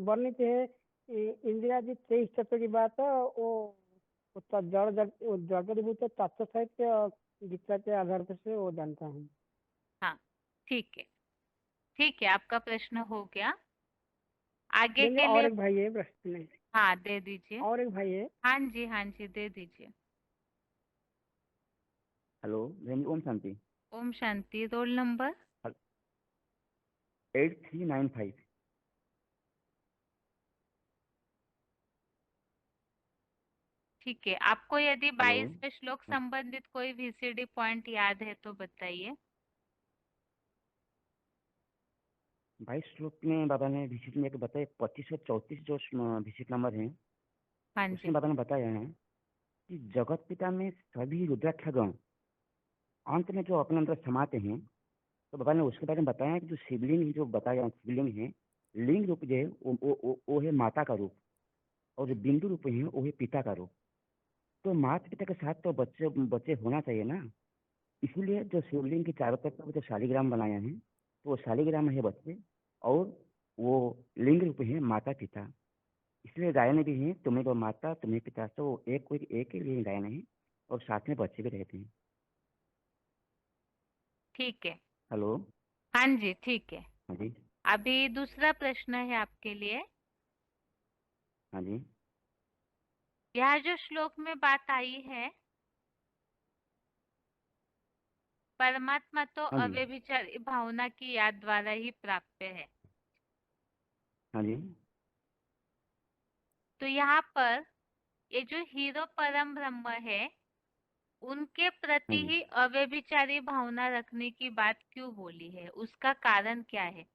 Speaker 10: वर्णित है इंदिरा जी 23 तत्व की बात, वो उसका जड़ीभूत तत्व साहित्य गीता के आधार पर से वो जानता हूँ।
Speaker 1: हाँ, ठीक है, ठीक है, आपका प्रश्न हो गया। आगे
Speaker 10: नहीं,
Speaker 1: के
Speaker 10: और
Speaker 1: लिए
Speaker 10: एक भाई है प्रश्न नहीं,
Speaker 1: हाँ दे दीजिए।
Speaker 10: और एक भाई है।
Speaker 1: हाँ जी, हाँ जी, दे दीजिए।
Speaker 11: हेलो बहन जी, ओम शांति।
Speaker 1: ओम शांति। Roll number
Speaker 11: 8395।
Speaker 1: ठीक है। आपको यदि
Speaker 11: हेलो
Speaker 1: 22वें श्लोक संबंधित कोई VCD पॉइंट याद है तो बताइए।
Speaker 11: 22 श्लोक में बाबा ने विशिष्ट में एक बताया, 25 और 34 जो विशिष्ट नंबर है,
Speaker 1: हाँ
Speaker 11: उसमें
Speaker 1: जी,
Speaker 11: बाबा ने बताया है कि जगत पिता में सभी रुद्राक्षगण अंत में जो अपने अंदर समाते हैं। तो बाबा ने उसके बारे में बताया कि जो शिवलिंग जो बताया शिवलिंग है, लिंग रूप जो है वो है माता का रूप, और जो बिंदु रूप है वो है पिता का रूप। तो माता पिता के साथ तो बच्चे बच्चे होना चाहिए ना, इसीलिए जो शिवलिंग के चारों तरफ जो शालिग्राम बनाया है, तो वो शालिग्राम है बच्चे, और वो लिंग रूप है माता पिता। इसलिए गायन भी है, तुम्हें तो माता तुम्हें पिता, तो एक कोई एक ही लिए गायन है, और साथ में बच्चे भी रहते हैं।
Speaker 1: ठीक है।
Speaker 11: हेलो।
Speaker 1: हाँ जी, ठीक है।
Speaker 11: हाँ जी।
Speaker 1: अभी दूसरा प्रश्न है आपके लिए।
Speaker 11: हाँ जी।
Speaker 1: यह जो श्लोक में बात आई है, परमात्मा तो
Speaker 11: हाँ जी।
Speaker 1: अव्यभिचारी भावना की याद द्वारा ही प्राप्य है।
Speaker 11: हाँ जी।
Speaker 1: तो यहाँ पर ये जो हीरो परम ब्रह्म है, उनके
Speaker 11: हाँ
Speaker 1: प्रति
Speaker 11: जी।
Speaker 1: ही अव्यभिचारी भावना रखने की बात क्यों बोली है? उसका कारण क्या है?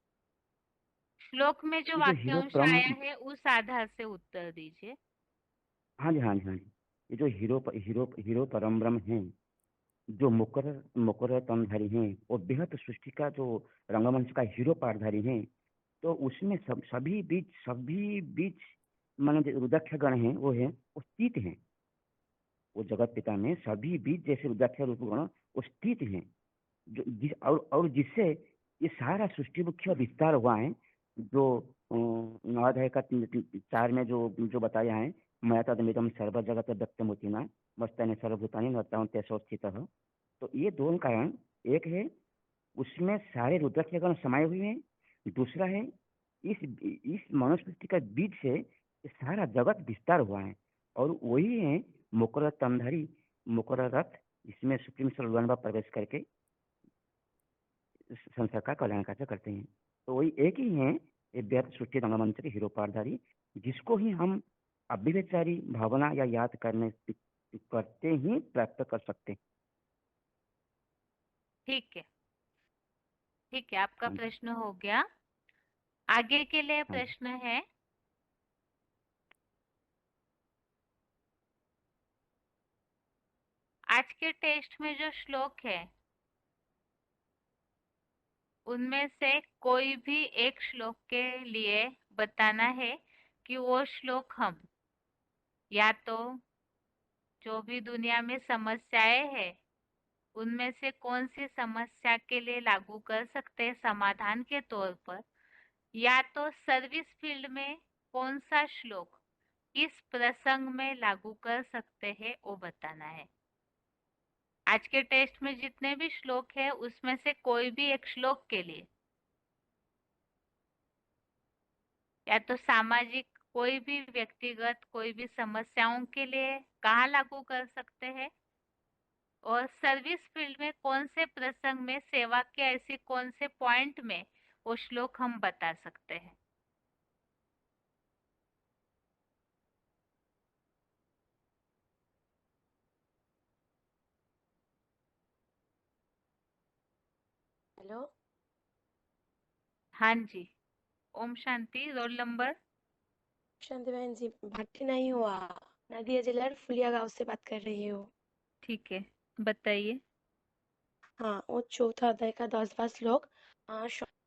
Speaker 1: श्लोक में जो
Speaker 11: ये जो हीरो
Speaker 1: वाक्यांश
Speaker 11: परम,
Speaker 1: आया है उस आधार से उत्तर दीजिए।
Speaker 11: हाँ जी, हाँ जी, हाँ जी, ये जो हीरो परम ब्रह्म है, जो मुकर तमधारी हैं, और बेहद सृष्टि का जो रंगमंच का हीरो पाठधारी हैं, तो उसमें सभी बीच माने जो रुद्राक्ष गण हैं वो है, वो स्थित हैं। वो जगत पिता में सभी बीज जैसे रुद्राक्ष रूप गण वो स्थित हैं, जो और जिससे ये सारा सृष्टि मुख्य विस्तार हुआ है। जो नवाध्याय का 4 में जो बताया है, मया तदमिदम सर्व जगत व्यक्तमूर्तिना मस्तानि सर्वभूतानि नत्तां तेषु स्थितः। तो ये दोनों कारण, एक है उसमें सारे रुद्राक्षगण समाये हुए हैं, दूसरा है इस मनुस्मृति का बीज से ये सारा जगत विस्तार हुआ है, और वही है मुकर तमधारी मुकर रथ, इसमें सुप्रीम भगवान प्रवेश करके संसार का कल्याण कार्य करते हैं। तो वही एक ही है, ये व्यर्थ सृष्टि रंगमंच के हीरो पाठधारी, जिसको ही हम अव्यभिचारी भावना या याद करते ही प्राप्त कर सकते हैं।
Speaker 1: ठीक है, ठीक है, आपका
Speaker 11: हाँ जी।
Speaker 1: प्रश्न हो गया। आगे के लिए
Speaker 11: हाँ जी।
Speaker 1: प्रश्न है, आज के टेस्ट में जो श्लोक है उनमें से कोई भी एक श्लोक के लिए बताना है कि वो श्लोक हम या तो जो भी दुनिया में समस्याएं हैं उनमें से कौन सी समस्या के लिए लागू कर सकते हैं समाधान के तौर पर, या तो सर्विस फील्ड में कौन सा श्लोक इस प्रसंग में लागू कर सकते हैं वो बताना है। आज के टेस्ट में जितने भी श्लोक है उसमें से कोई भी एक श्लोक के लिए, या तो सामाजिक कोई भी व्यक्तिगत कोई भी समस्याओं के लिए कहाँ लागू कर सकते हैं, और सर्विस फील्ड में कौन से प्रसंग में सेवा के ऐसे कौन से पॉइंट में वो श्लोक हम बता सकते हैं।
Speaker 12: हेलो
Speaker 1: हाँ जी, ओम शांति। रोल नंबर
Speaker 12: शांति बहन जी, भट्टी नहीं हुआ, नदिया जिला फुलिया गांव से बात कर रही हूँ।
Speaker 1: ठीक है, बताइए।
Speaker 12: हाँ, वो चौथा अध्याय का 10वां श्लोक।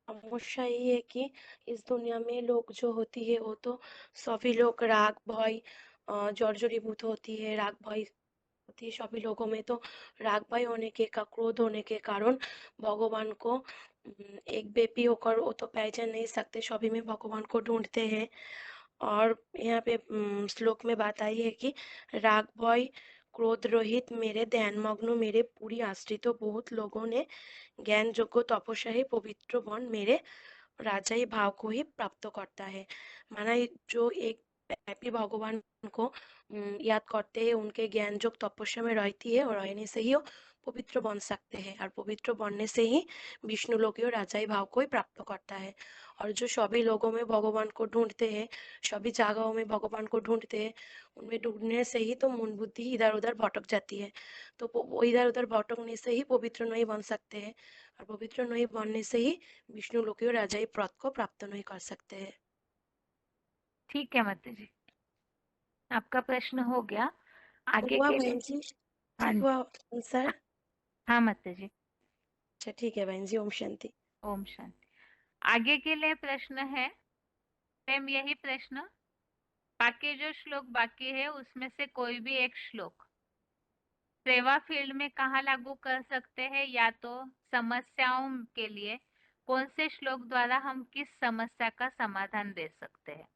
Speaker 12: समस्या ये है कि इस दुनिया में लोग जो होती है वो तो सभी लोग राग भय जर्जरीभूत होती है, राग भय होती है सभी लोगों में। तो राग भय होने के क्रोध होने के कारण भगवान को एक बेपी होकर वो तो पहचान नहीं सकते, सभी में भगवान को ढूंढते हैं। और यहाँ पे श्लोक में बात आई है कि राग भय क्रोध रहित मेरे ध्यानमग्न मेरे पूरी आश्रित बहुत लोगों ने ज्ञान योग्य तपस्या ही पवित्र बन मेरे राजाई भाव को ही प्राप्त करता है। माना जो एक व्यापी भगवान को याद करते हैं उनके ज्ञान योग तपस्या में रहती है और रहने से ही वो पवित्र बन सकते हैं और पवित्र बनने से ही विष्णु लोक और राजाई भाव को ही प्राप्त करता है। और जो सभी लोगों में भगवान को ढूंढते हैं, सभी जगहों में भगवान को ढूंढते हैं, उनमें ढूंढने से ही तो मन बुद्धि इधर उधर भटक जाती है। तो वो इधर उधर भटकने से ही पवित्र नहीं बन सकते हैं और पवित्र नहीं बनने से ही विष्णु लोक और राजाई पद को प्राप्त नहीं कर सकते हैं।
Speaker 1: ठीक है माता जी, आपका प्रश्न हो गया। आगे
Speaker 12: हुआ
Speaker 1: के लिए
Speaker 12: बहन जी?
Speaker 1: हाँ
Speaker 12: ठीक हुआ आंसर?
Speaker 1: हाँ माता जी,
Speaker 12: अच्छा ठीक है बहन जी, ओम शांति।
Speaker 1: ओम शांति। आगे के लिए प्रश्न है सेम यही प्रश्न, बाकी जो श्लोक बाकी है उसमें से कोई भी एक श्लोक सेवा फील्ड में कहाँ लागू कर सकते हैं, या तो समस्याओं के लिए कौन से श्लोक द्वारा हम किस समस्या का समाधान दे सकते हैं।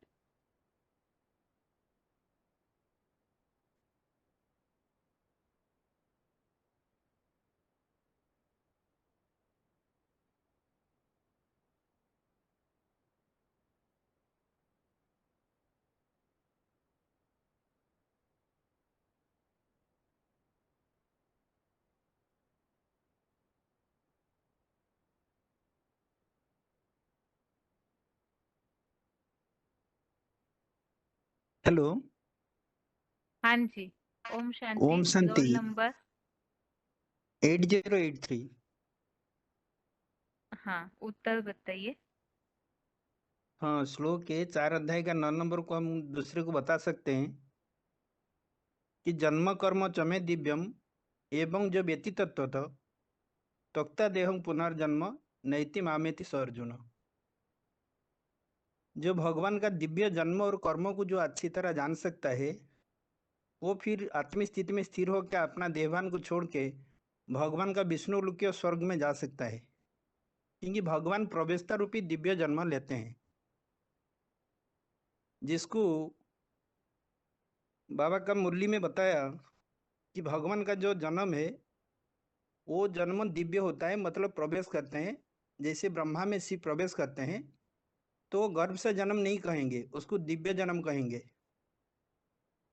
Speaker 4: हेलो।
Speaker 1: हाँ जी, ओम शांति।
Speaker 13: ओम शांति।
Speaker 1: Roll number
Speaker 13: 8083।
Speaker 1: हाँ, उत्तर बताइए।
Speaker 4: हाँ, श्लोक के 4 अध्याय का 9 नंबर को हम दूसरे को बता सकते हैं कि जन्म कर्म चमे दिव्यम एवं जो व्यतीत तत्व तक्ता देहं पुनर्जन्म नैति मामेति स अर्जुन। जो भगवान का दिव्य जन्म और कर्मों को जो अच्छी तरह जान सकता है वो फिर आत्मिक स्थिति में स्थिर होकर अपना देहभान को छोड़ के भगवान का विष्णु लोकीय स्वर्ग में जा सकता है, क्योंकि भगवान प्रवेशता रूपी दिव्य जन्म लेते हैं, जिसको बाबा का मुरली में बताया कि भगवान का जो जन्म है वो जन्म दिव्य होता है, मतलब प्रवेश करते हैं। जैसे ब्रह्मा में शिव प्रवेश करते हैं तो वो गर्भ से जन्म नहीं कहेंगे, उसको दिव्य जन्म कहेंगे।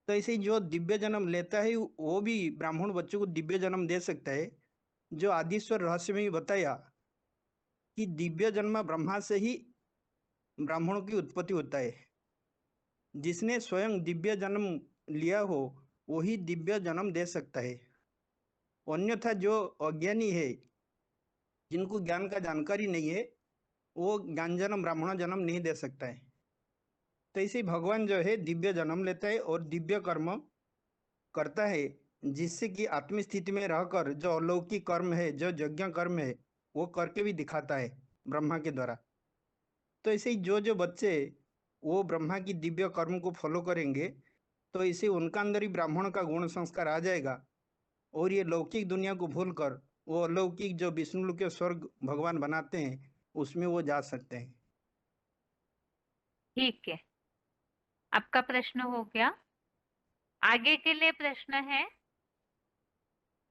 Speaker 4: तो ऐसे ही जो दिव्य जन्म लेता है वो भी ब्राह्मण बच्चों को दिव्य जन्म दे सकता है। जो आदिश्वर रहस्य में भी बताया कि दिव्य जन्म ब्रह्मा से ही ब्राह्मणों की उत्पत्ति होता है। जिसने स्वयं दिव्य जन्म लिया हो वही दिव्य जन्म दे सकता है, अन्यथा जो अज्ञानी है जिनको ज्ञान का जानकारी नहीं है वो ज्ञान जन्म ब्राह्मण जन्म नहीं दे सकता है। तो इसे भगवान जो है दिव्य जन्म लेता है और दिव्य कर्म करता है, जिससे कि आत्म स्थिति में रहकर जो अलौकिक कर्म है, जो यज्ञ कर्म है, वो करके भी दिखाता है ब्रह्मा के द्वारा। तो ऐसे ही जो जो बच्चे वो ब्रह्मा की दिव्य कर्म को फॉलो करेंगे तो इसे उनका अंदर ही ब्राह्मण का गुण संस्कार आ जाएगा और ये लौकिक दुनिया को भूलकर वो अलौकिक जो विष्णु के स्वर्ग भगवान बनाते हैं उसमें वो जा सकते हैं।
Speaker 1: ठीक है, आपका प्रश्न हो गया। आगे के लिए प्रश्न है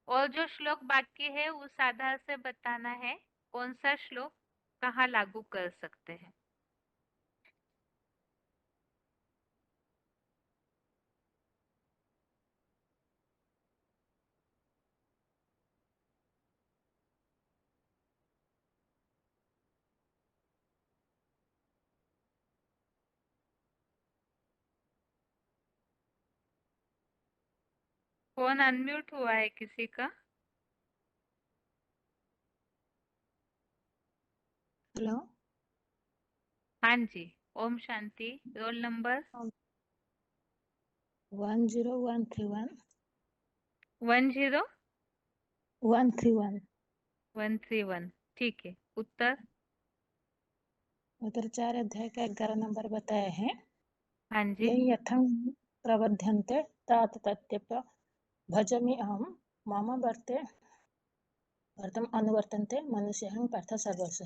Speaker 1: और जो श्लोक बाकी है उस आधार से बताना है कौन सा श्लोक कहाँ लागू कर सकते हैं। फोन अनम्यूट हुआ है किसी का?
Speaker 6: हेलो।
Speaker 1: हाँ जी, ओम शांति। Roll number
Speaker 6: 10131
Speaker 1: 10
Speaker 6: 131।
Speaker 1: 131। ठीक है, उत्तर
Speaker 6: उधर 4 अध्याय का 11 नंबर बताया है।
Speaker 1: हाँ
Speaker 6: ये
Speaker 1: जी।
Speaker 6: यथं प्रबध्यन्ते तात तत्यप भजमि अहम मम वर्ते वर्तम अनुवर्तन्ते मनुष्यं पार्थ सर्वस्व।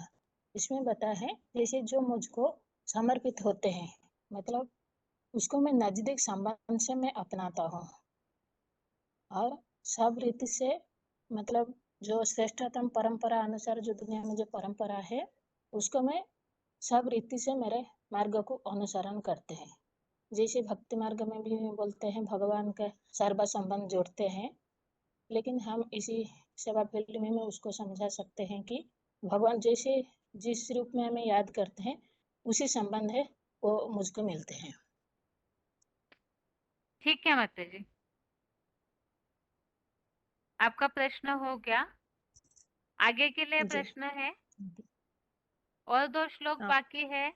Speaker 6: इसमें बताया है जैसे जो मुझको समर्पित होते हैं, मतलब उसको मैं नजदीक संबंध से मैं अपनाता हूँ और सब रीति से मतलब जो श्रेष्ठतम परंपरा अनुसार जो दुनिया में जो परंपरा है उसको मैं सब रीति से मेरे मार्ग को अनुसरण करते हैं। जैसे भक्ति मार्ग में भी बोलते हैं भगवान का सर्व संबंध जोड़ते हैं, लेकिन हम इसी सेवा फील्ड में उसको समझा सकते हैं कि भगवान जैसे जिस रूप में हमें याद करते हैं उसी संबंध है वो मुझको मिलते हैं।
Speaker 1: ठीक है माता जी, आपका प्रश्न हो गया। आगे के लिए
Speaker 6: जी
Speaker 1: प्रश्न है और 2 श्लोक
Speaker 6: हाँ
Speaker 1: बाकी है।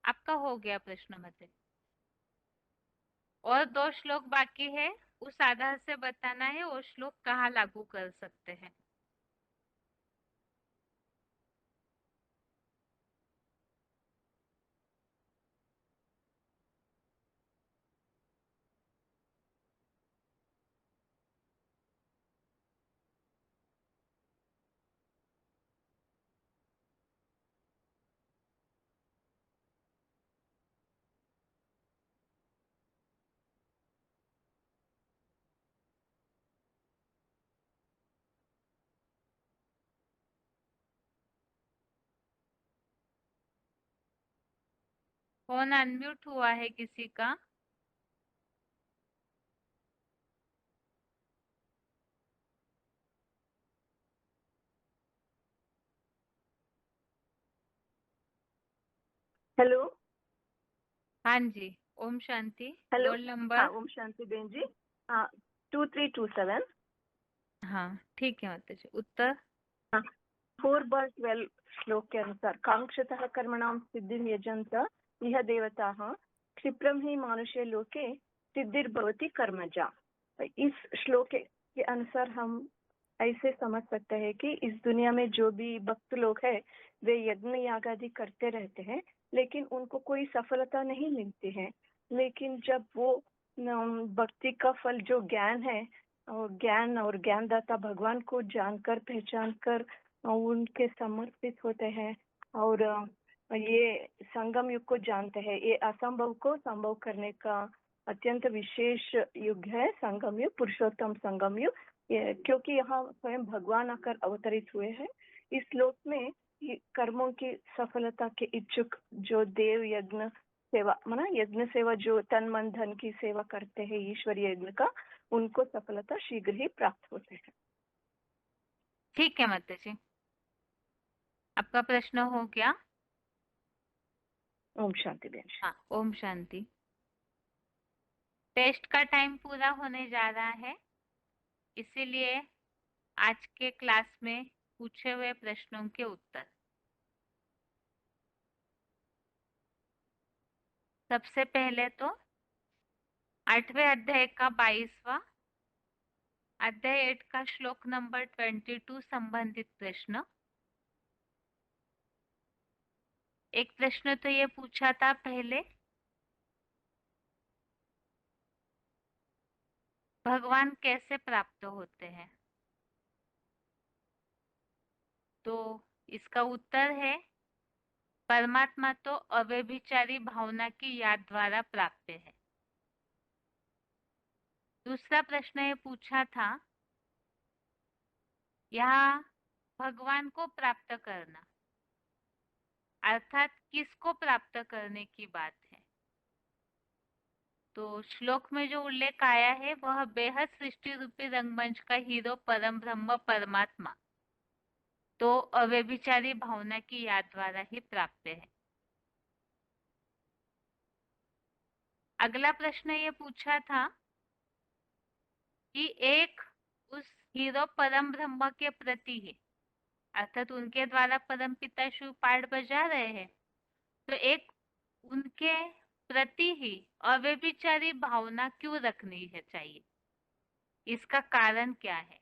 Speaker 1: आपका हो गया प्रश्न माता जी। और 2 श्लोक बाकी है, उस आधार से बताना है वो श्लोक कहाँ लागू कर सकते हैं। फोन अनम्यूट हुआ है किसी का?
Speaker 13: हेलो।
Speaker 1: हाँ जी, ओम शांति।
Speaker 13: हेलो।
Speaker 1: रोल
Speaker 13: हाँ,
Speaker 1: नंबर?
Speaker 13: ओम शांति बहन जी। हाँ, 2327।
Speaker 1: हाँ ठीक है माता जी। उत्तर?
Speaker 13: हाँ, 4/12 श्लोक के अनुसार कांक्षतः कर्मणां सिद्धिं यजन्त इह देवताः क्षिप्रं हि मानुषे लोके सिद्धिर्भवति कर्मजा। इस श्लोक के अनुसार हम ऐसे समझ सकते हैं कि इस दुनिया में जो भी भक्त लोग हैं वे यज्ञ याग आदि करते रहते हैं, लेकिन उनको कोई सफलता नहीं मिलती है। लेकिन जब वो भक्ति का फल जो ज्ञान है और ज्ञानदाता भगवान को जानकर पहचान कर उनके समर्पित होते हैं और ये संगम युग को जानते हैं, ये असंभव को संभव करने का अत्यंत विशेष युग है संगम युग, पुरुषोत्तम संगम युग। क्योंकि यहाँ स्वयं भगवान आकर अवतरित हुए हैं। इस श्लोक में कर्मों की सफलता के इच्छुक जो देव यज्ञ सेवा माना यज्ञ सेवा जो तन मन धन की सेवा करते हैं ईश्वरीय यज्ञ का, उनको सफलता शीघ्र ही प्राप्त होते हैं।
Speaker 1: ठीक है माता जी, आपका प्रश्न हो गया।
Speaker 13: ओम शांति बहन।
Speaker 1: हाँ, ओम शांति। टेस्ट का टाइम पूरा होने जा रहा है, इसीलिए आज के क्लास में पूछे हुए प्रश्नों के उत्तर। सबसे पहले तो 8वें अध्याय का 22वां अध्याय 8 का श्लोक नंबर 22 संबंधित प्रश्न। एक प्रश्न तो ये पूछा था पहले, भगवान कैसे प्राप्त होते हैं? तो इसका उत्तर है परमात्मा तो अव्यभिचारी भावना की याद द्वारा प्राप्त है। दूसरा प्रश्न ये पूछा था, यहाँ भगवान को प्राप्त करना अर्थात किसको प्राप्त करने की बात है? तो श्लोक में जो उल्लेख आया है वह बेहद सृष्टि रूपी रंगमंच का हीरो परम ब्रह्म परमात्मा तो अव्यभिचारी भावना की याद द्वारा ही प्राप्त है। अगला प्रश्न ये पूछा था कि एक उस हीरो परम ब्रह्म के प्रति है, अर्थात उनके द्वारा परम पिता शिव पाठ बजा रहे हैं, तो एक उनके प्रति ही अव्यभिचारी भावना क्यों रखनी है चाहिए, इसका कारण क्या है?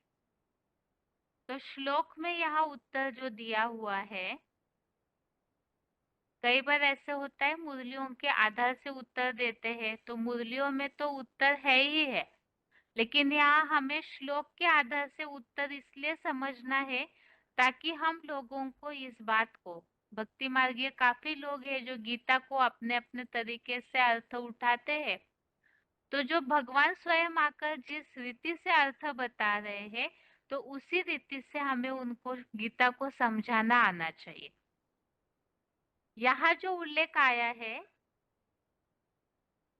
Speaker 1: तो श्लोक में यहाँ उत्तर जो दिया हुआ है, कई बार ऐसे होता है मुरलियों के आधार से उत्तर देते हैं, तो मुरलियों में तो उत्तर है ही है, लेकिन यहाँ हमें श्लोक के आधार से उत्तर इसलिए समझना है ताकि हम लोगों को इस बात को भक्ति मार्गीय काफी लोग हैं जो गीता को अपने अपने तरीके से अर्थ उठाते हैं। तो जो भगवान स्वयं आकर जिस रीति से अर्थ बता रहे हैं, तो उसी रीति से हमें उनको गीता को समझाना आना चाहिए। यहाँ जो उल्लेख आया है,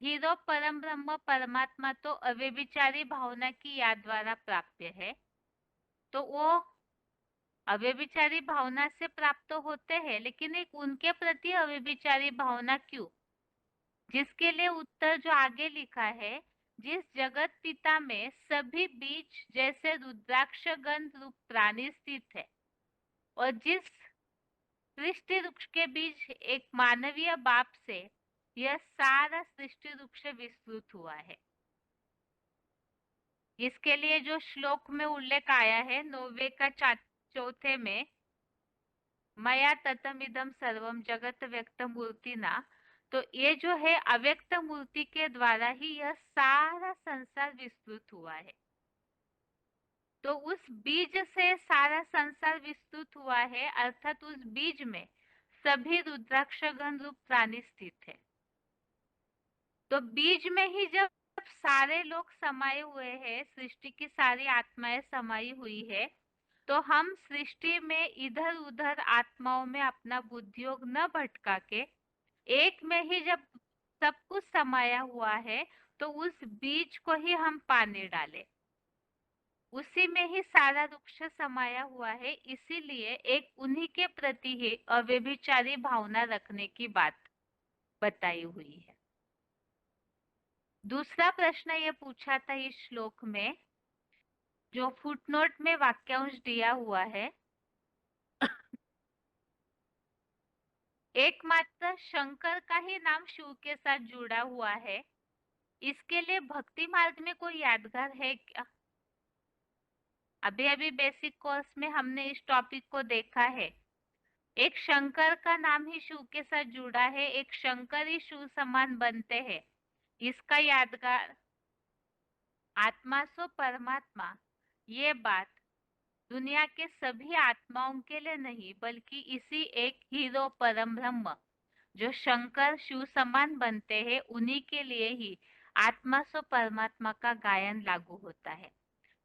Speaker 1: हीरो परम ब्रह्म परमात्मा तो अव्यभिचारी भावना की याद द्वारा प्राप्य है। तो वो अव्यभिचारी भावना से प्राप्त होते हैं, लेकिन एक उनके प्रति अव्यभिचारी भावना क्यों? जिसके लिए उत्तर जो आगे लिखा है, जिस जगत पिता में सभी बीज जैसे रुद्राक्ष गंध रूप प्राणी स्थित है, और जिस सृष्टि वृक्ष के बीच एक मानवीय बाप से यह सारा सृष्टि वृक्ष विस्तृत हुआ है। इसके लिए जो श्लोक में उल्लेख आया है 9वें का 4 में, मया ततमिदम सर्वम जगत व्यक्त मूर्तिना, तो ये जो है अव्यक्त मूर्ति के द्वारा ही यह सारा संसार विस्तृत हुआ है। तो उस बीज से सारा संसार विस्तृत हुआ है, अर्थात उस बीज में सभी रुद्राक्षगण रूप प्राणी स्थित है। तो बीज में ही जब सारे लोग समाये हुए हैं, सृष्टि की सारी आत्माएं समाई हुई है, तो हम सृष्टि में इधर उधर आत्माओं में अपना बुद्धियोग न भटका के एक में ही जब सब कुछ समाया हुआ है, तो उस बीज को ही हम पानी डालें। उसी में ही सारा वृक्ष समाया हुआ है, इसीलिए एक उन्हीं के प्रति ही अव्यभिचारी भावना रखने की बात बताई हुई है। दूसरा प्रश्न ये पूछा था इस श्लोक में, जो फुटनोट में वाक्यांश दिया हुआ है, एकमात्र शंकर का ही नाम शिव के साथ जुड़ा हुआ है, इसके लिए भक्ति मार्ग में कोई यादगार है क्या? अभी अभी बेसिक कोर्स में हमने इस टॉपिक को देखा है। एक शंकर का नाम ही शिव के साथ जुड़ा है, एक शंकर ही शिव समान बनते हैं। इसका यादगार आत्मा सो परमात्मा, ये बात दुनिया के सभी आत्माओं के लिए नहीं, बल्कि इसी एक हीरो परम ब्रह्म जो शंकर शिव समान बनते हैं, उन्हीं के लिए ही आत्मा सो परमात्मा का गायन लागू होता है।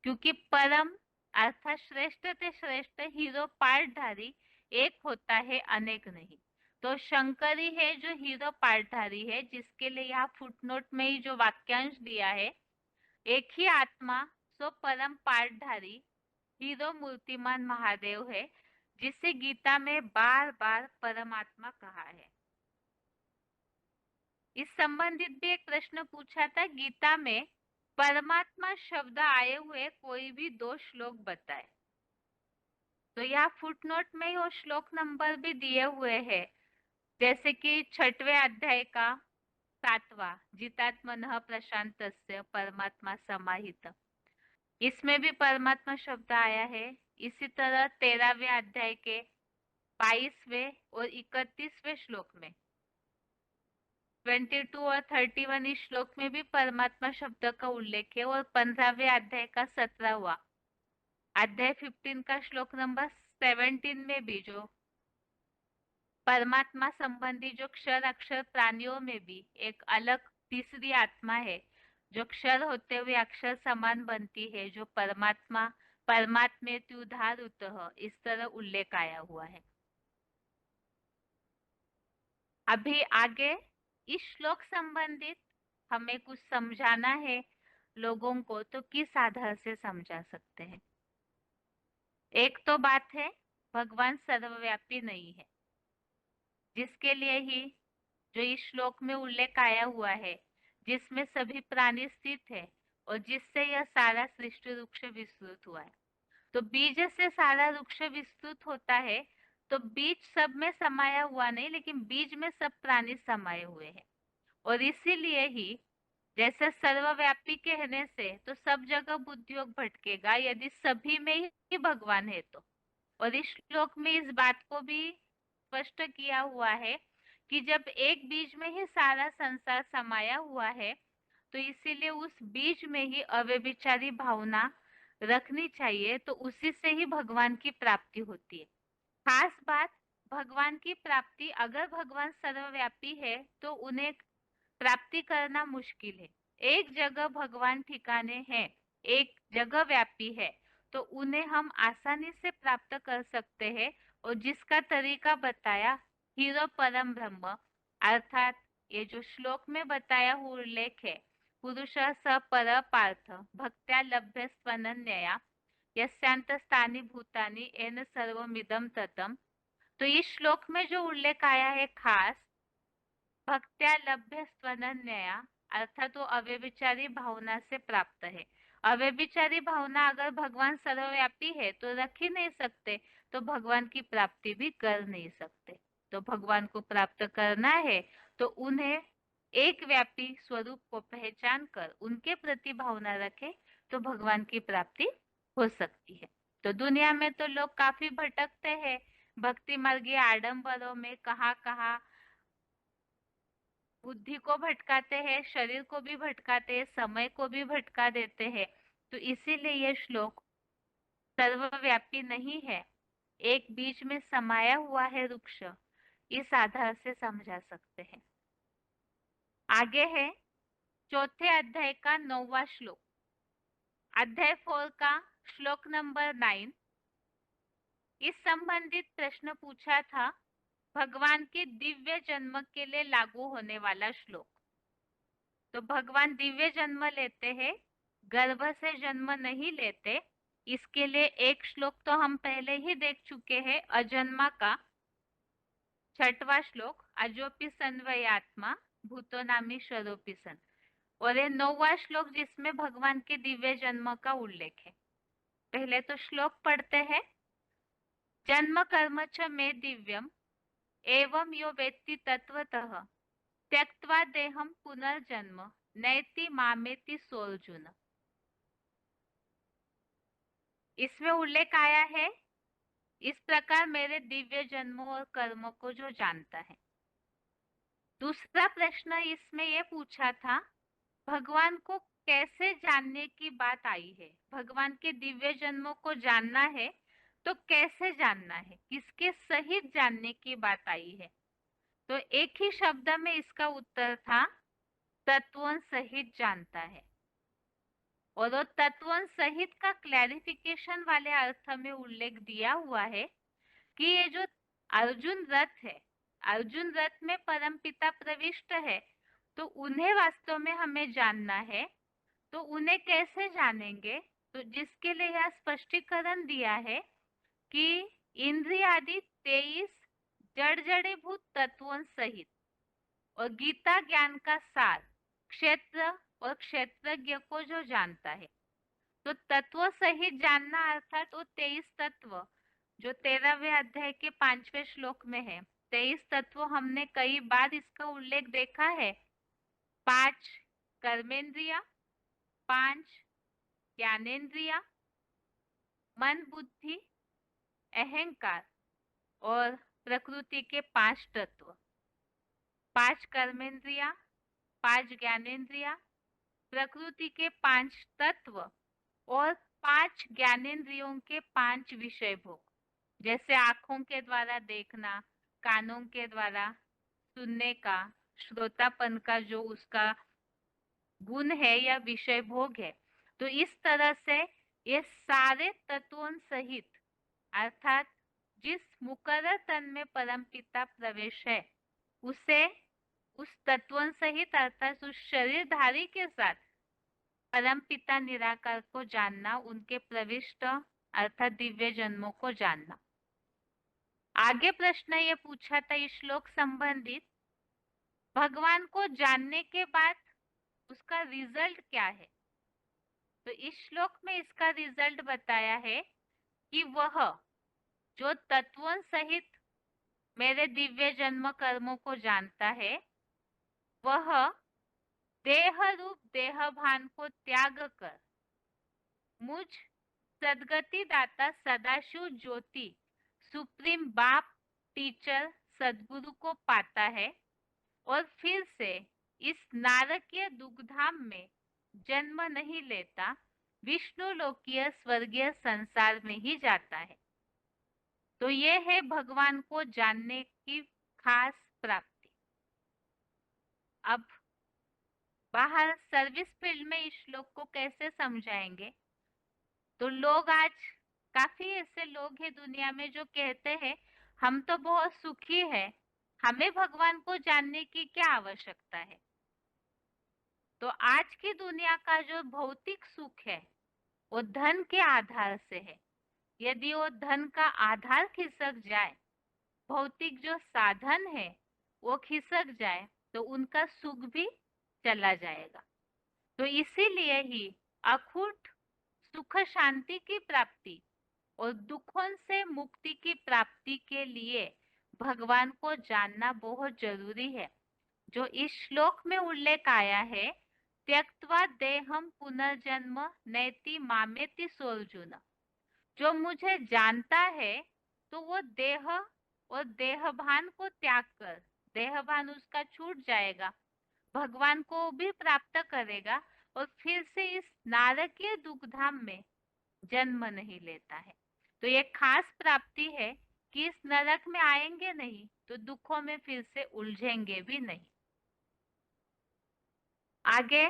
Speaker 1: क्योंकि परम अर्थात श्रेष्ठ ते श्रेष्ठ हीरो पार्टधारी एक होता है, अनेक नहीं। तो शंकर ही है जो हीरो पार्टधारी है, जिसके लिए यहाँ फुटनोट में ही जो वाक्यांश दिया है, एक ही आत्मा सो परम पार्टधारी हीरो मूर्तिमान महादेव है, जिसे गीता में बार बार परमात्मा कहा है। इस संबंधित भी एक प्रश्न पूछा था, गीता में परमात्मा शब्द आए हुए कोई भी 2 श्लोक बताए। तो यहाँ फुटनोट में वो श्लोक नंबर भी दिए हुए हैं, जैसे कि 6वें अध्याय का 7वां, जितात्मनः प्रशांतस्य परमात्मा समाहित, इसमें भी परमात्मा शब्द आया है। इसी तरह 13वें अध्याय के 22वें और 31वें श्लोक में, 22 और 31 इस श्लोक में भी परमात्मा शब्द का उल्लेख है, और 15वें अध्याय का 17वां अध्याय 15 का श्लोक नंबर 17 में भी जो परमात्मा संबंधी जो क्षर अक्षर प्राणियों में भी एक अलग तीसरी आत्मा है, जो क्षर होते हुए अक्षर समान बनती है, जो परमात्मा परमात्मेति उदाहृतः, इस तरह उल्लेख आया हुआ है। अभी आगे इस श्लोक संबंधित हमें कुछ समझाना है लोगों को, तो किस आधार से समझा सकते हैं? एक तो बात है भगवान सर्वव्यापी नहीं है, जिसके लिए ही जो इस श्लोक में उल्लेख आया हुआ है, जिसमें सभी प्राणी स्थित है और जिससे यह सारा सृष्टि वृक्ष विस्तृत हुआ है। तो बीज से सारा वृक्ष विस्तृत होता है, तो बीज सब में समाया हुआ नहीं, लेकिन बीज में सब प्राणी समाये हुए हैं। और इसीलिए ही जैसे सर्वव्यापी कहने से तो सब जगह बुद्धियोग भटकेगा यदि सभी में ही भगवान है तो। और इस श्लोक में इस बात को भी स्पष्ट किया हुआ है कि जब एक बीज में ही सारा संसार समाया हुआ है, तो इसीलिए उस बीज में ही अव्यभिचारी भावना रखनी चाहिए, तो उसी से ही भगवान की प्राप्ति होती है। खास बात भगवान की प्राप्ति, अगर भगवान सर्वव्यापी है तो उन्हें प्राप्ति करना मुश्किल है। एक जगह भगवान ठिकाने हैं, एक जगह व्यापी है, तो उन्हें हम आसानी से प्राप्त कर सकते हैं। और जिसका तरीका बताया हीरो परम ब्रह्म, अर्थात ये जो श्लोक में बताया हुआ उल्लेख है, पुरुष स पर पार्थ भक्त्या लभ्य स्वनन्यया यस्यांतस्तानि भूतानि येन सर्वमिदं ततम्। तो इस श्लोक में जो उल्लेख आया है खास भक्त्या लभ्य स्वनन्यया, अर्थात वो अव्यभिचारी भावना से प्राप्त है। अव्यभिचारी भावना अगर भगवान सर्वव्यापी है तो रख ही नहीं सकते, तो भगवान की प्राप्ति भी कर नहीं सकते। तो भगवान को प्राप्त करना है तो उन्हें एक व्यापी स्वरूप को पहचान कर उनके प्रति भावना रखे तो भगवान की प्राप्ति हो सकती है। तो दुनिया में तो लोग काफी भटकते हैं भक्ति मार्गीय आडंबरों में, कहाँ बुद्धि को भटकाते हैं, शरीर को भी भटकाते हैं, समय को भी भटका देते हैं। तो इसीलिए यह श्लोक सर्वव्यापी नहीं है, एक बीच में समाया हुआ है वृक्ष, इस आधार से समझा सकते हैं। आगे है चौथे अध्याय का 9वां श्लोक, अध्याय 4 का श्लोक नंबर 9। इस संबंधित प्रश्न पूछा था भगवान के दिव्य जन्म के लिए लागू होने वाला श्लोक। तो भगवान दिव्य जन्म लेते हैं, गर्भ से जन्म नहीं लेते। इसके लिए एक श्लोक तो हम पहले ही देख चुके हैं, अजन्मा का 6वां श्लोक, अजोपि सन्वयात्मा भूतो नामी स्वरूपी सन। और ये 9वां श्लोक जिसमें भगवान के दिव्य जन्म का उल्लेख है। पहले तो श्लोक पढ़ते हैं। जन्म कर्म च मे दिव्यम एवं यो वेत्ति तत्वतः त्यक्त्वा देहम पुनर्जन्म नैति मामेति सोर्जुन। इसमें उल्लेख आया है इस प्रकार मेरे दिव्य जन्मों और कर्मों को जो जानता है। दूसरा प्रश्न इसमें यह पूछा था भगवान को कैसे जानने की बात आई है। भगवान के दिव्य जन्मों को जानना है तो कैसे जानना है, किसके सहित जानने की बात आई है। तो एक ही शब्द में इसका उत्तर था तत्वों सहित जानता है। और वो तत्वों सहित का क्लैरिफिकेशन वाले अर्थ में उल्लेख दिया हुआ है कि ये जो अर्जुन रथ है, अर्जुन रथ में परमपिता प्रविष्ट है, तो उन्हें वास्तव में हमें जानना है। तो उन्हें कैसे जानेंगे, तो जिसके लिए यह स्पष्टीकरण दिया है कि इंद्रिय आदि 23 जड़ जड़ीभूत तत्वों सहित और गीता ज्ञान का सार क्षेत्र और क्षेत्रज्ञ को जो जानता है। तो तत्व सहित जानना अर्थात वो 23 तत्व जो 13वें अध्याय के 5वें श्लोक में है। 23 तत्व हमने कई बार इसका उल्लेख देखा है। 5 कर्मेंद्रिया, 5 ज्ञानेन्द्रिया, मन बुद्धि अहंकार और प्रकृति के 5 तत्व। 5 कर्मेंद्रिया, 5 ज्ञानेन्द्रिया, प्रकृति के 5 तत्व और 5 ज्ञानेन्द्रियों के 5 विषय भोग, जैसे आंखों के द्वारा देखना, कानों के द्वारा सुनने का, श्रोतापन का जो उसका गुण है या विषय भोग है। तो इस तरह से ये सारे तत्वों सहित अर्थात जिस मुकर्रर तन में परमपिता प्रवेश है उसे उस तत्वों सहित अर्थात उस शरीरधारी के साथ परमपिता निराकार को जानना, उनके प्रविष्ट अर्थात दिव्य जन्मों को जानना। आगे प्रश्न ये पूछा था इस श्लोक संबंधित भगवान को जानने के बाद उसका रिजल्ट क्या है। तो इस श्लोक में इसका रिजल्ट बताया है कि वह जो तत्वों सहित मेरे दिव्य जन्म कर्मों को जानता है वह देह रूप देह भान को त्याग कर मुझ सदगति दाता सदाशिव ज्योति सुप्रीम बाप टीचर सदगुरु को पाता है और फिर से इस नारकीय दुग्धाम में जन्म नहीं लेता, विष्णु लोकीय स्वर्गीय संसार में ही जाता है। तो ये है भगवान को जानने की खास प्राप्ति। अब बाहर सर्विस फील्ड में इस श्लोक को कैसे समझाएंगे? तो लोग आज काफी ऐसे लोग हैं दुनिया में जो कहते हैं हम तो बहुत सुखी है, हमें भगवान को जानने की क्या आवश्यकता है। तो आज की दुनिया का जो भौतिक सुख है वो धन के आधार से है। यदि वो धन का आधार खिसक जाए, भौतिक जो साधन है वो खिसक जाए, तो उनका सुख भी चला जाएगा। तो इसीलिए ही अखूट सुख शांति की प्राप्ति और दुखों से मुक्ति की प्राप्ति के लिए भगवान को जानना बहुत जरूरी है। जो इस श्लोक में उल्लेख आया है, त्यक्त्वा देहम पुनर्जन्म नैति मामेति सोर्जुन, जो मुझे जानता है तो वो देह और देहभान को त्याग कर, देहभान उसका छूट जाएगा, भगवान को भी प्राप्त करेगा और फिर से इस नारकीय दुखधाम में जन्म नहीं लेता है। तो ये खास प्राप्ति है कि इस नरक में आएंगे नहीं तो दुखों में फिर से उलझेंगे भी नहीं। आगे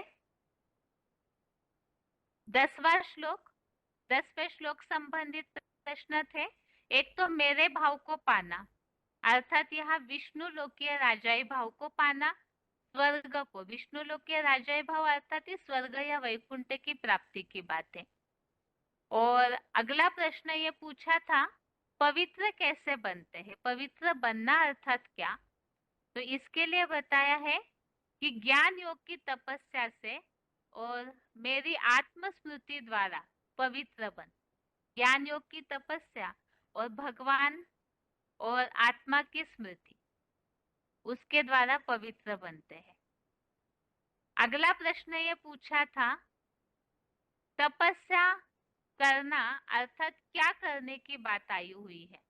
Speaker 1: 10वां श्लोक, 10वें श्लोक संबंधित प्रश्न थे। एक तो मेरे भाव को पाना, अर्थात यहाँ विष्णु लोकीय राजाई भाव को पाना, स्वर्ग को, विष्णु लोकीय राजाई भाव अर्थात स्वर्ग या वैकुंठ की प्राप्ति की बात है। और अगला प्रश्न ये पूछा था पवित्र कैसे बनते हैं, पवित्र बनना अर्थात क्या? तो इसके लिए बताया है कि ज्ञान योग की तपस्या से और मेरी आत्मस्मृति द्वारा पवित्र बन। ज्ञान योग की तपस्या और भगवान और आत्मा की स्मृति, उसके द्वारा पवित्र बनते हैं। अगला प्रश्न ये पूछा था तपस्या करना अर्थात क्या करने की बात आई हुई है।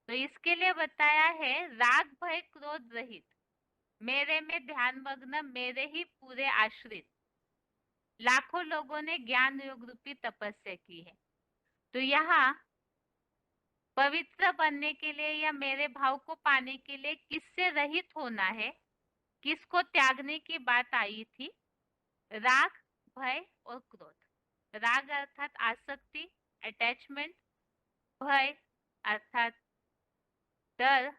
Speaker 1: तो इसके लिए बताया है राग भय क्रोध रहित, मेरे में ध्यान मग्न, मेरे ही पूरे आश्रित लाखों लोगों ने ज्ञान योग रूपी तपस्या की है। तो यहाँ पवित्र बनने के लिए या मेरे भाव को पाने के लिए किससे रहित होना है, किसको त्यागने की बात आई थी? राग भय और क्रोध। राग अर्थात आसक्ति, अटैचमेंट, भय अर्थात डर,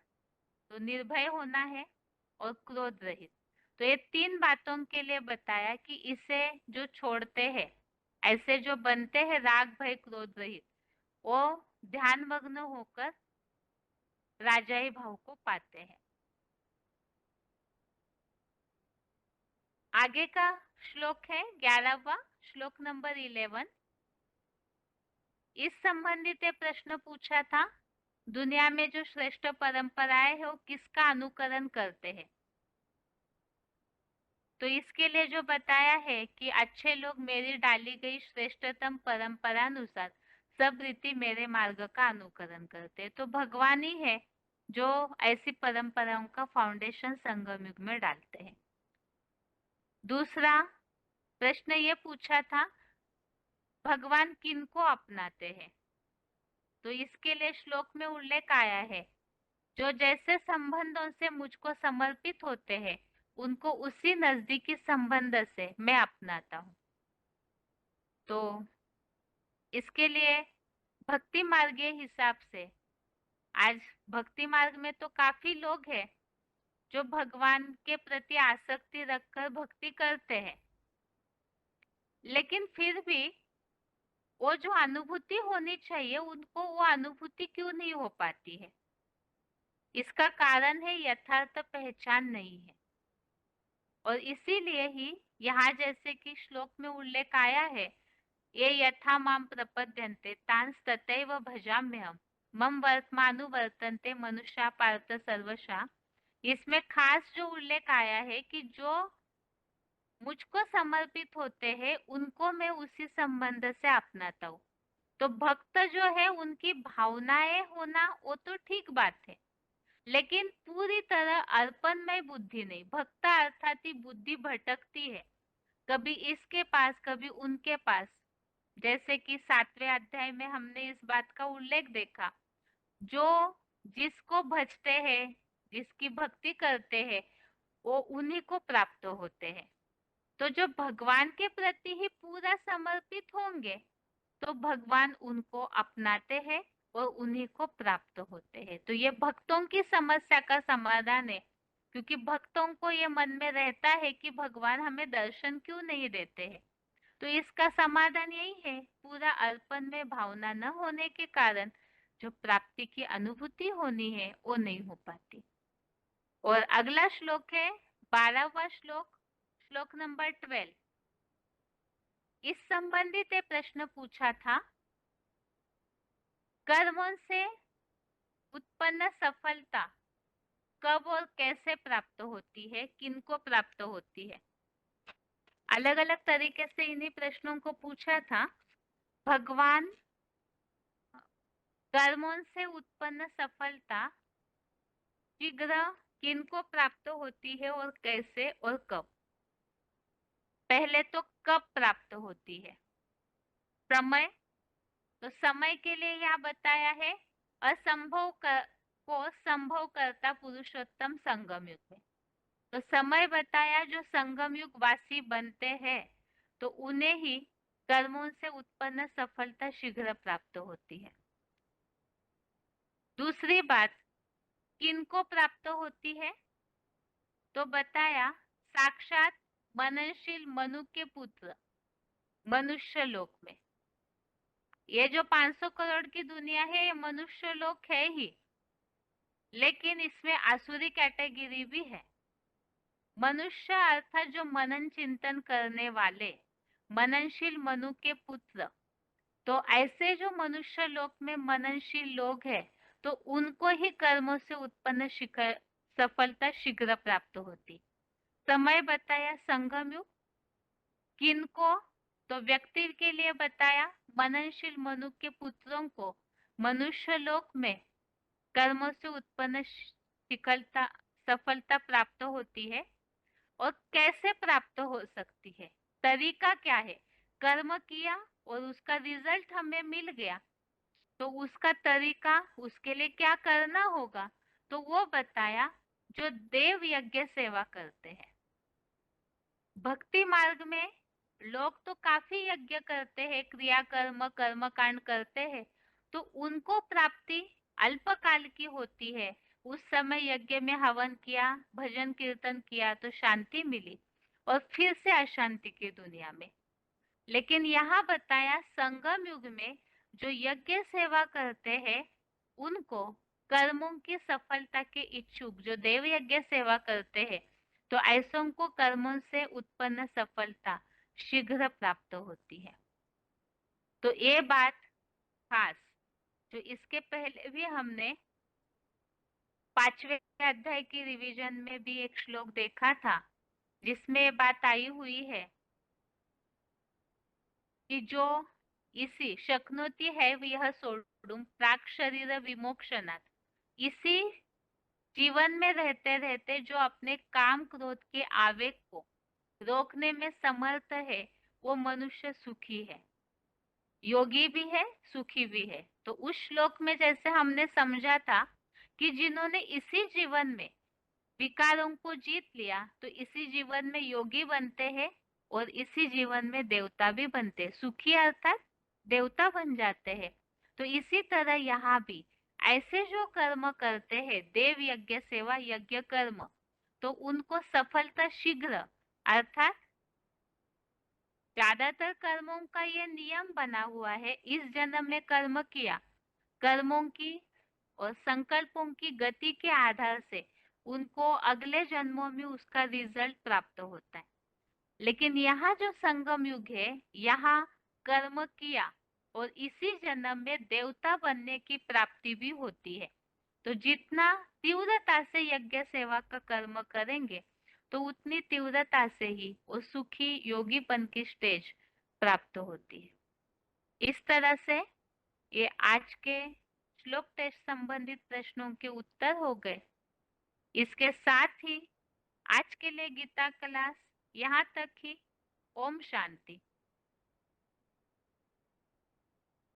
Speaker 1: तो निर्भय होना है, और क्रोध रहित। तो ये 3 बातों के लिए बताया कि इसे जो छोड़ते हैं, ऐसे जो बनते हैं राग भय क्रोध रहित, वो ध्यान मग्न होकर राजाई भाव को पाते हैं। आगे का श्लोक है 11वां, श्लोक नंबर 11। इस संबंधित प्रश्न पूछा था दुनिया में जो श्रेष्ठ परंपराएं है वो किसका अनुकरण करते हैं। तो इसके लिए जो बताया है कि अच्छे लोग मेरी डाली गई श्रेष्ठतम परंपरा अनुसार सब रीति मेरे मार्ग का अनुकरण करते हैं। तो भगवान ही है जो ऐसी परंपराओं का फाउंडेशन संगम युग में डालते हैं। दूसरा प्रश्न ये पूछा था भगवान किनको अपनाते हैं। तो इसके लिए श्लोक में उल्लेख आया है जो जैसे संबंधों से मुझको समर्पित होते हैं उनको उसी नजदीकी संबंध से मैं अपनाता हूँ। तो इसके लिए भक्ति मार्गीय हिसाब से आज भक्ति मार्ग में तो काफी लोग हैं जो भगवान के प्रति आसक्ति रखकर भक्ति करते हैं, लेकिन फिर भी वो जो अनुभूति होनी चाहिए उनको वो अनुभूति क्यों नहीं हो पाती है? इसका कारण है यथार्थ पहचान नहीं है। और इसीलिए ही यहाँ जैसे कि श्लोक में उल्लेख आया है ये यथा माम प्रपद्यन्ते तांस तथैव भजाम्यहम् मम वर्तमानुवर्तन्ते मनुष्या पार्थ सर्वशा। इसमें खास जो उल्लेख आया है कि जो मुझको समर्पित होते हैं उनको मैं उसी संबंध से अपनाता हूँ। तो भक्त जो है उनकी भावनाएं होना वो तो ठीक बात है, लेकिन पूरी तरह अर्पणमय बुद्धि नहीं। भक्त अर्थात ही बुद्धि भटकती है, कभी इसके पास कभी उनके पास। जैसे कि 7वें अध्याय में हमने इस बात का उल्लेख देखा जो जिसको भजते हैं, जिसकी भक्ति करते हैं, वो उन्हीं को प्राप्त होते हैं। तो जो भगवान के प्रति ही पूरा समर्पित होंगे तो भगवान उनको अपनाते हैं और उन्हीं को प्राप्त होते हैं। तो ये भक्तों की समस्या का समाधान है, क्योंकि भक्तों को ये मन में रहता है कि भगवान हमें दर्शन क्यों नहीं देते हैं। तो इसका समाधान यही है, पूरा अर्पण में भावना न होने के कारण जो प्राप्ति की अनुभूति होनी है वो नहीं हो पाती। और अगला श्लोक है 12वां श्लोक, श्लोक नंबर 12। इस संबंधित एक प्रश्न पूछा था, कर्मों से उत्पन्न सफलता कब और कैसे प्राप्त होती है, किनको प्राप्त होती है। अलग अलग तरीके से इन्हीं प्रश्नों को पूछा था। भगवान कर्मों से उत्पन्न सफलता शीघ्र किनको प्राप्त होती है और कैसे और कब। पहले तो कब प्राप्त होती है। समय, तो समय के लिए यह बताया है असंभव को संभव करता पुरुषोत्तम संगम युग में। तो समय बताया, जो संगम युग वासी बनते हैं तो उन्हें ही कर्मों से उत्पन्न सफलता शीघ्र प्राप्त होती है। दूसरी बात, किनको प्राप्त होती है, तो बताया साक्षात मननशील मनु के पुत्र मनुष्य लोक में। ये जो 500 करोड़ की दुनिया है ये मनुष्य लोक है ही, लेकिन इसमें आसुरी कैटेगरी भी है। मनुष्य अर्थात जो मनन चिंतन करने वाले मननशील मनु के पुत्र। तो ऐसे जो मनुष्य लोक में मननशील लोग हैं तो उनको ही कर्मों से उत्पन्न सफलता शीघ्र प्राप्त होती। समय बताया संगम युग, किनको, तो व्यक्ति के लिए बताया मननशील मनु के पुत्रों को मनुष्य लोक में कर्मों से उत्पन्न सफलता प्राप्त होती है। और कैसे प्राप्त हो सकती है, तरीका क्या है। कर्म किया और उसका रिजल्ट हमें मिल गया तो उसका तरीका, उसके लिए क्या करना होगा, तो वो बताया जो देव यज्ञ सेवा करते हैं। भक्ति मार्ग में लोग तो काफी यज्ञ करते हैं, क्रिया कर्म कर्मकांड करते हैं, तो उनको प्राप्ति अल्पकाल की होती है। उस समय यज्ञ में हवन किया, भजन कीर्तन किया तो शांति मिली और फिर से अशांति की दुनिया में। लेकिन यहाँ बताया संगम युग में जो यज्ञ सेवा करते हैं उनको कर्मों की सफलता के इच्छुक जो देव यज्ञ सेवा करते हैं तो ऐसों को कर्मों से उत्पन्न सफलता शीघ्र प्राप्त होती है। तो ये बात खास, जो इसके पहले भी हमने 5वें अध्याय की रिवीजन में भी एक श्लोक देखा था जिसमें बात आई हुई है कि जो इसी शक्नोती है यह सोडुम प्राक शरीर विमोक्षणात्, इसी जीवन में रहते रहते जो अपने काम क्रोध के आवेग को रोकने में समर्थ है वो मनुष्य सुखी है, योगी भी है, सुखी भी है। तो उस श्लोक में जैसे हमने समझा था कि जिन्होंने इसी जीवन में विकारों को जीत लिया तो इसी जीवन में योगी बनते हैं और इसी जीवन में देवता भी बनते हैं, सुखी अर्थात देवता बन जाते हैं। तो इसी तरह यहाँ भी ऐसे जो कर्म करते हैं देव यज्ञ सेवा यज्ञ कर्म, तो उनको सफलता शीघ्र, अर्थात ज्यादातर कर्मों का ये नियम बना हुआ है, इस जन्म में कर्म किया, कर्मों की और संकल्पों की गति के आधार से उनको अगले जन्मों में उसका रिजल्ट प्राप्त होता है। लेकिन यहाँ जो संगम युग है यहाँ कर्म किया और इसी जन्म में देवता बनने की प्राप्ति भी होती है। तो जितना तीव्रता से यज्ञ सेवा का कर्म करेंगे तो उतनी तीव्रता से ही वो सुखी योगीपन की स्टेज प्राप्त होती है। इस तरह से ये आज के श्लोक टेस्ट संबंधित प्रश्नों के उत्तर हो गए। इसके साथ ही आज के लिए गीता क्लास यहाँ तक ही। ओम शांति।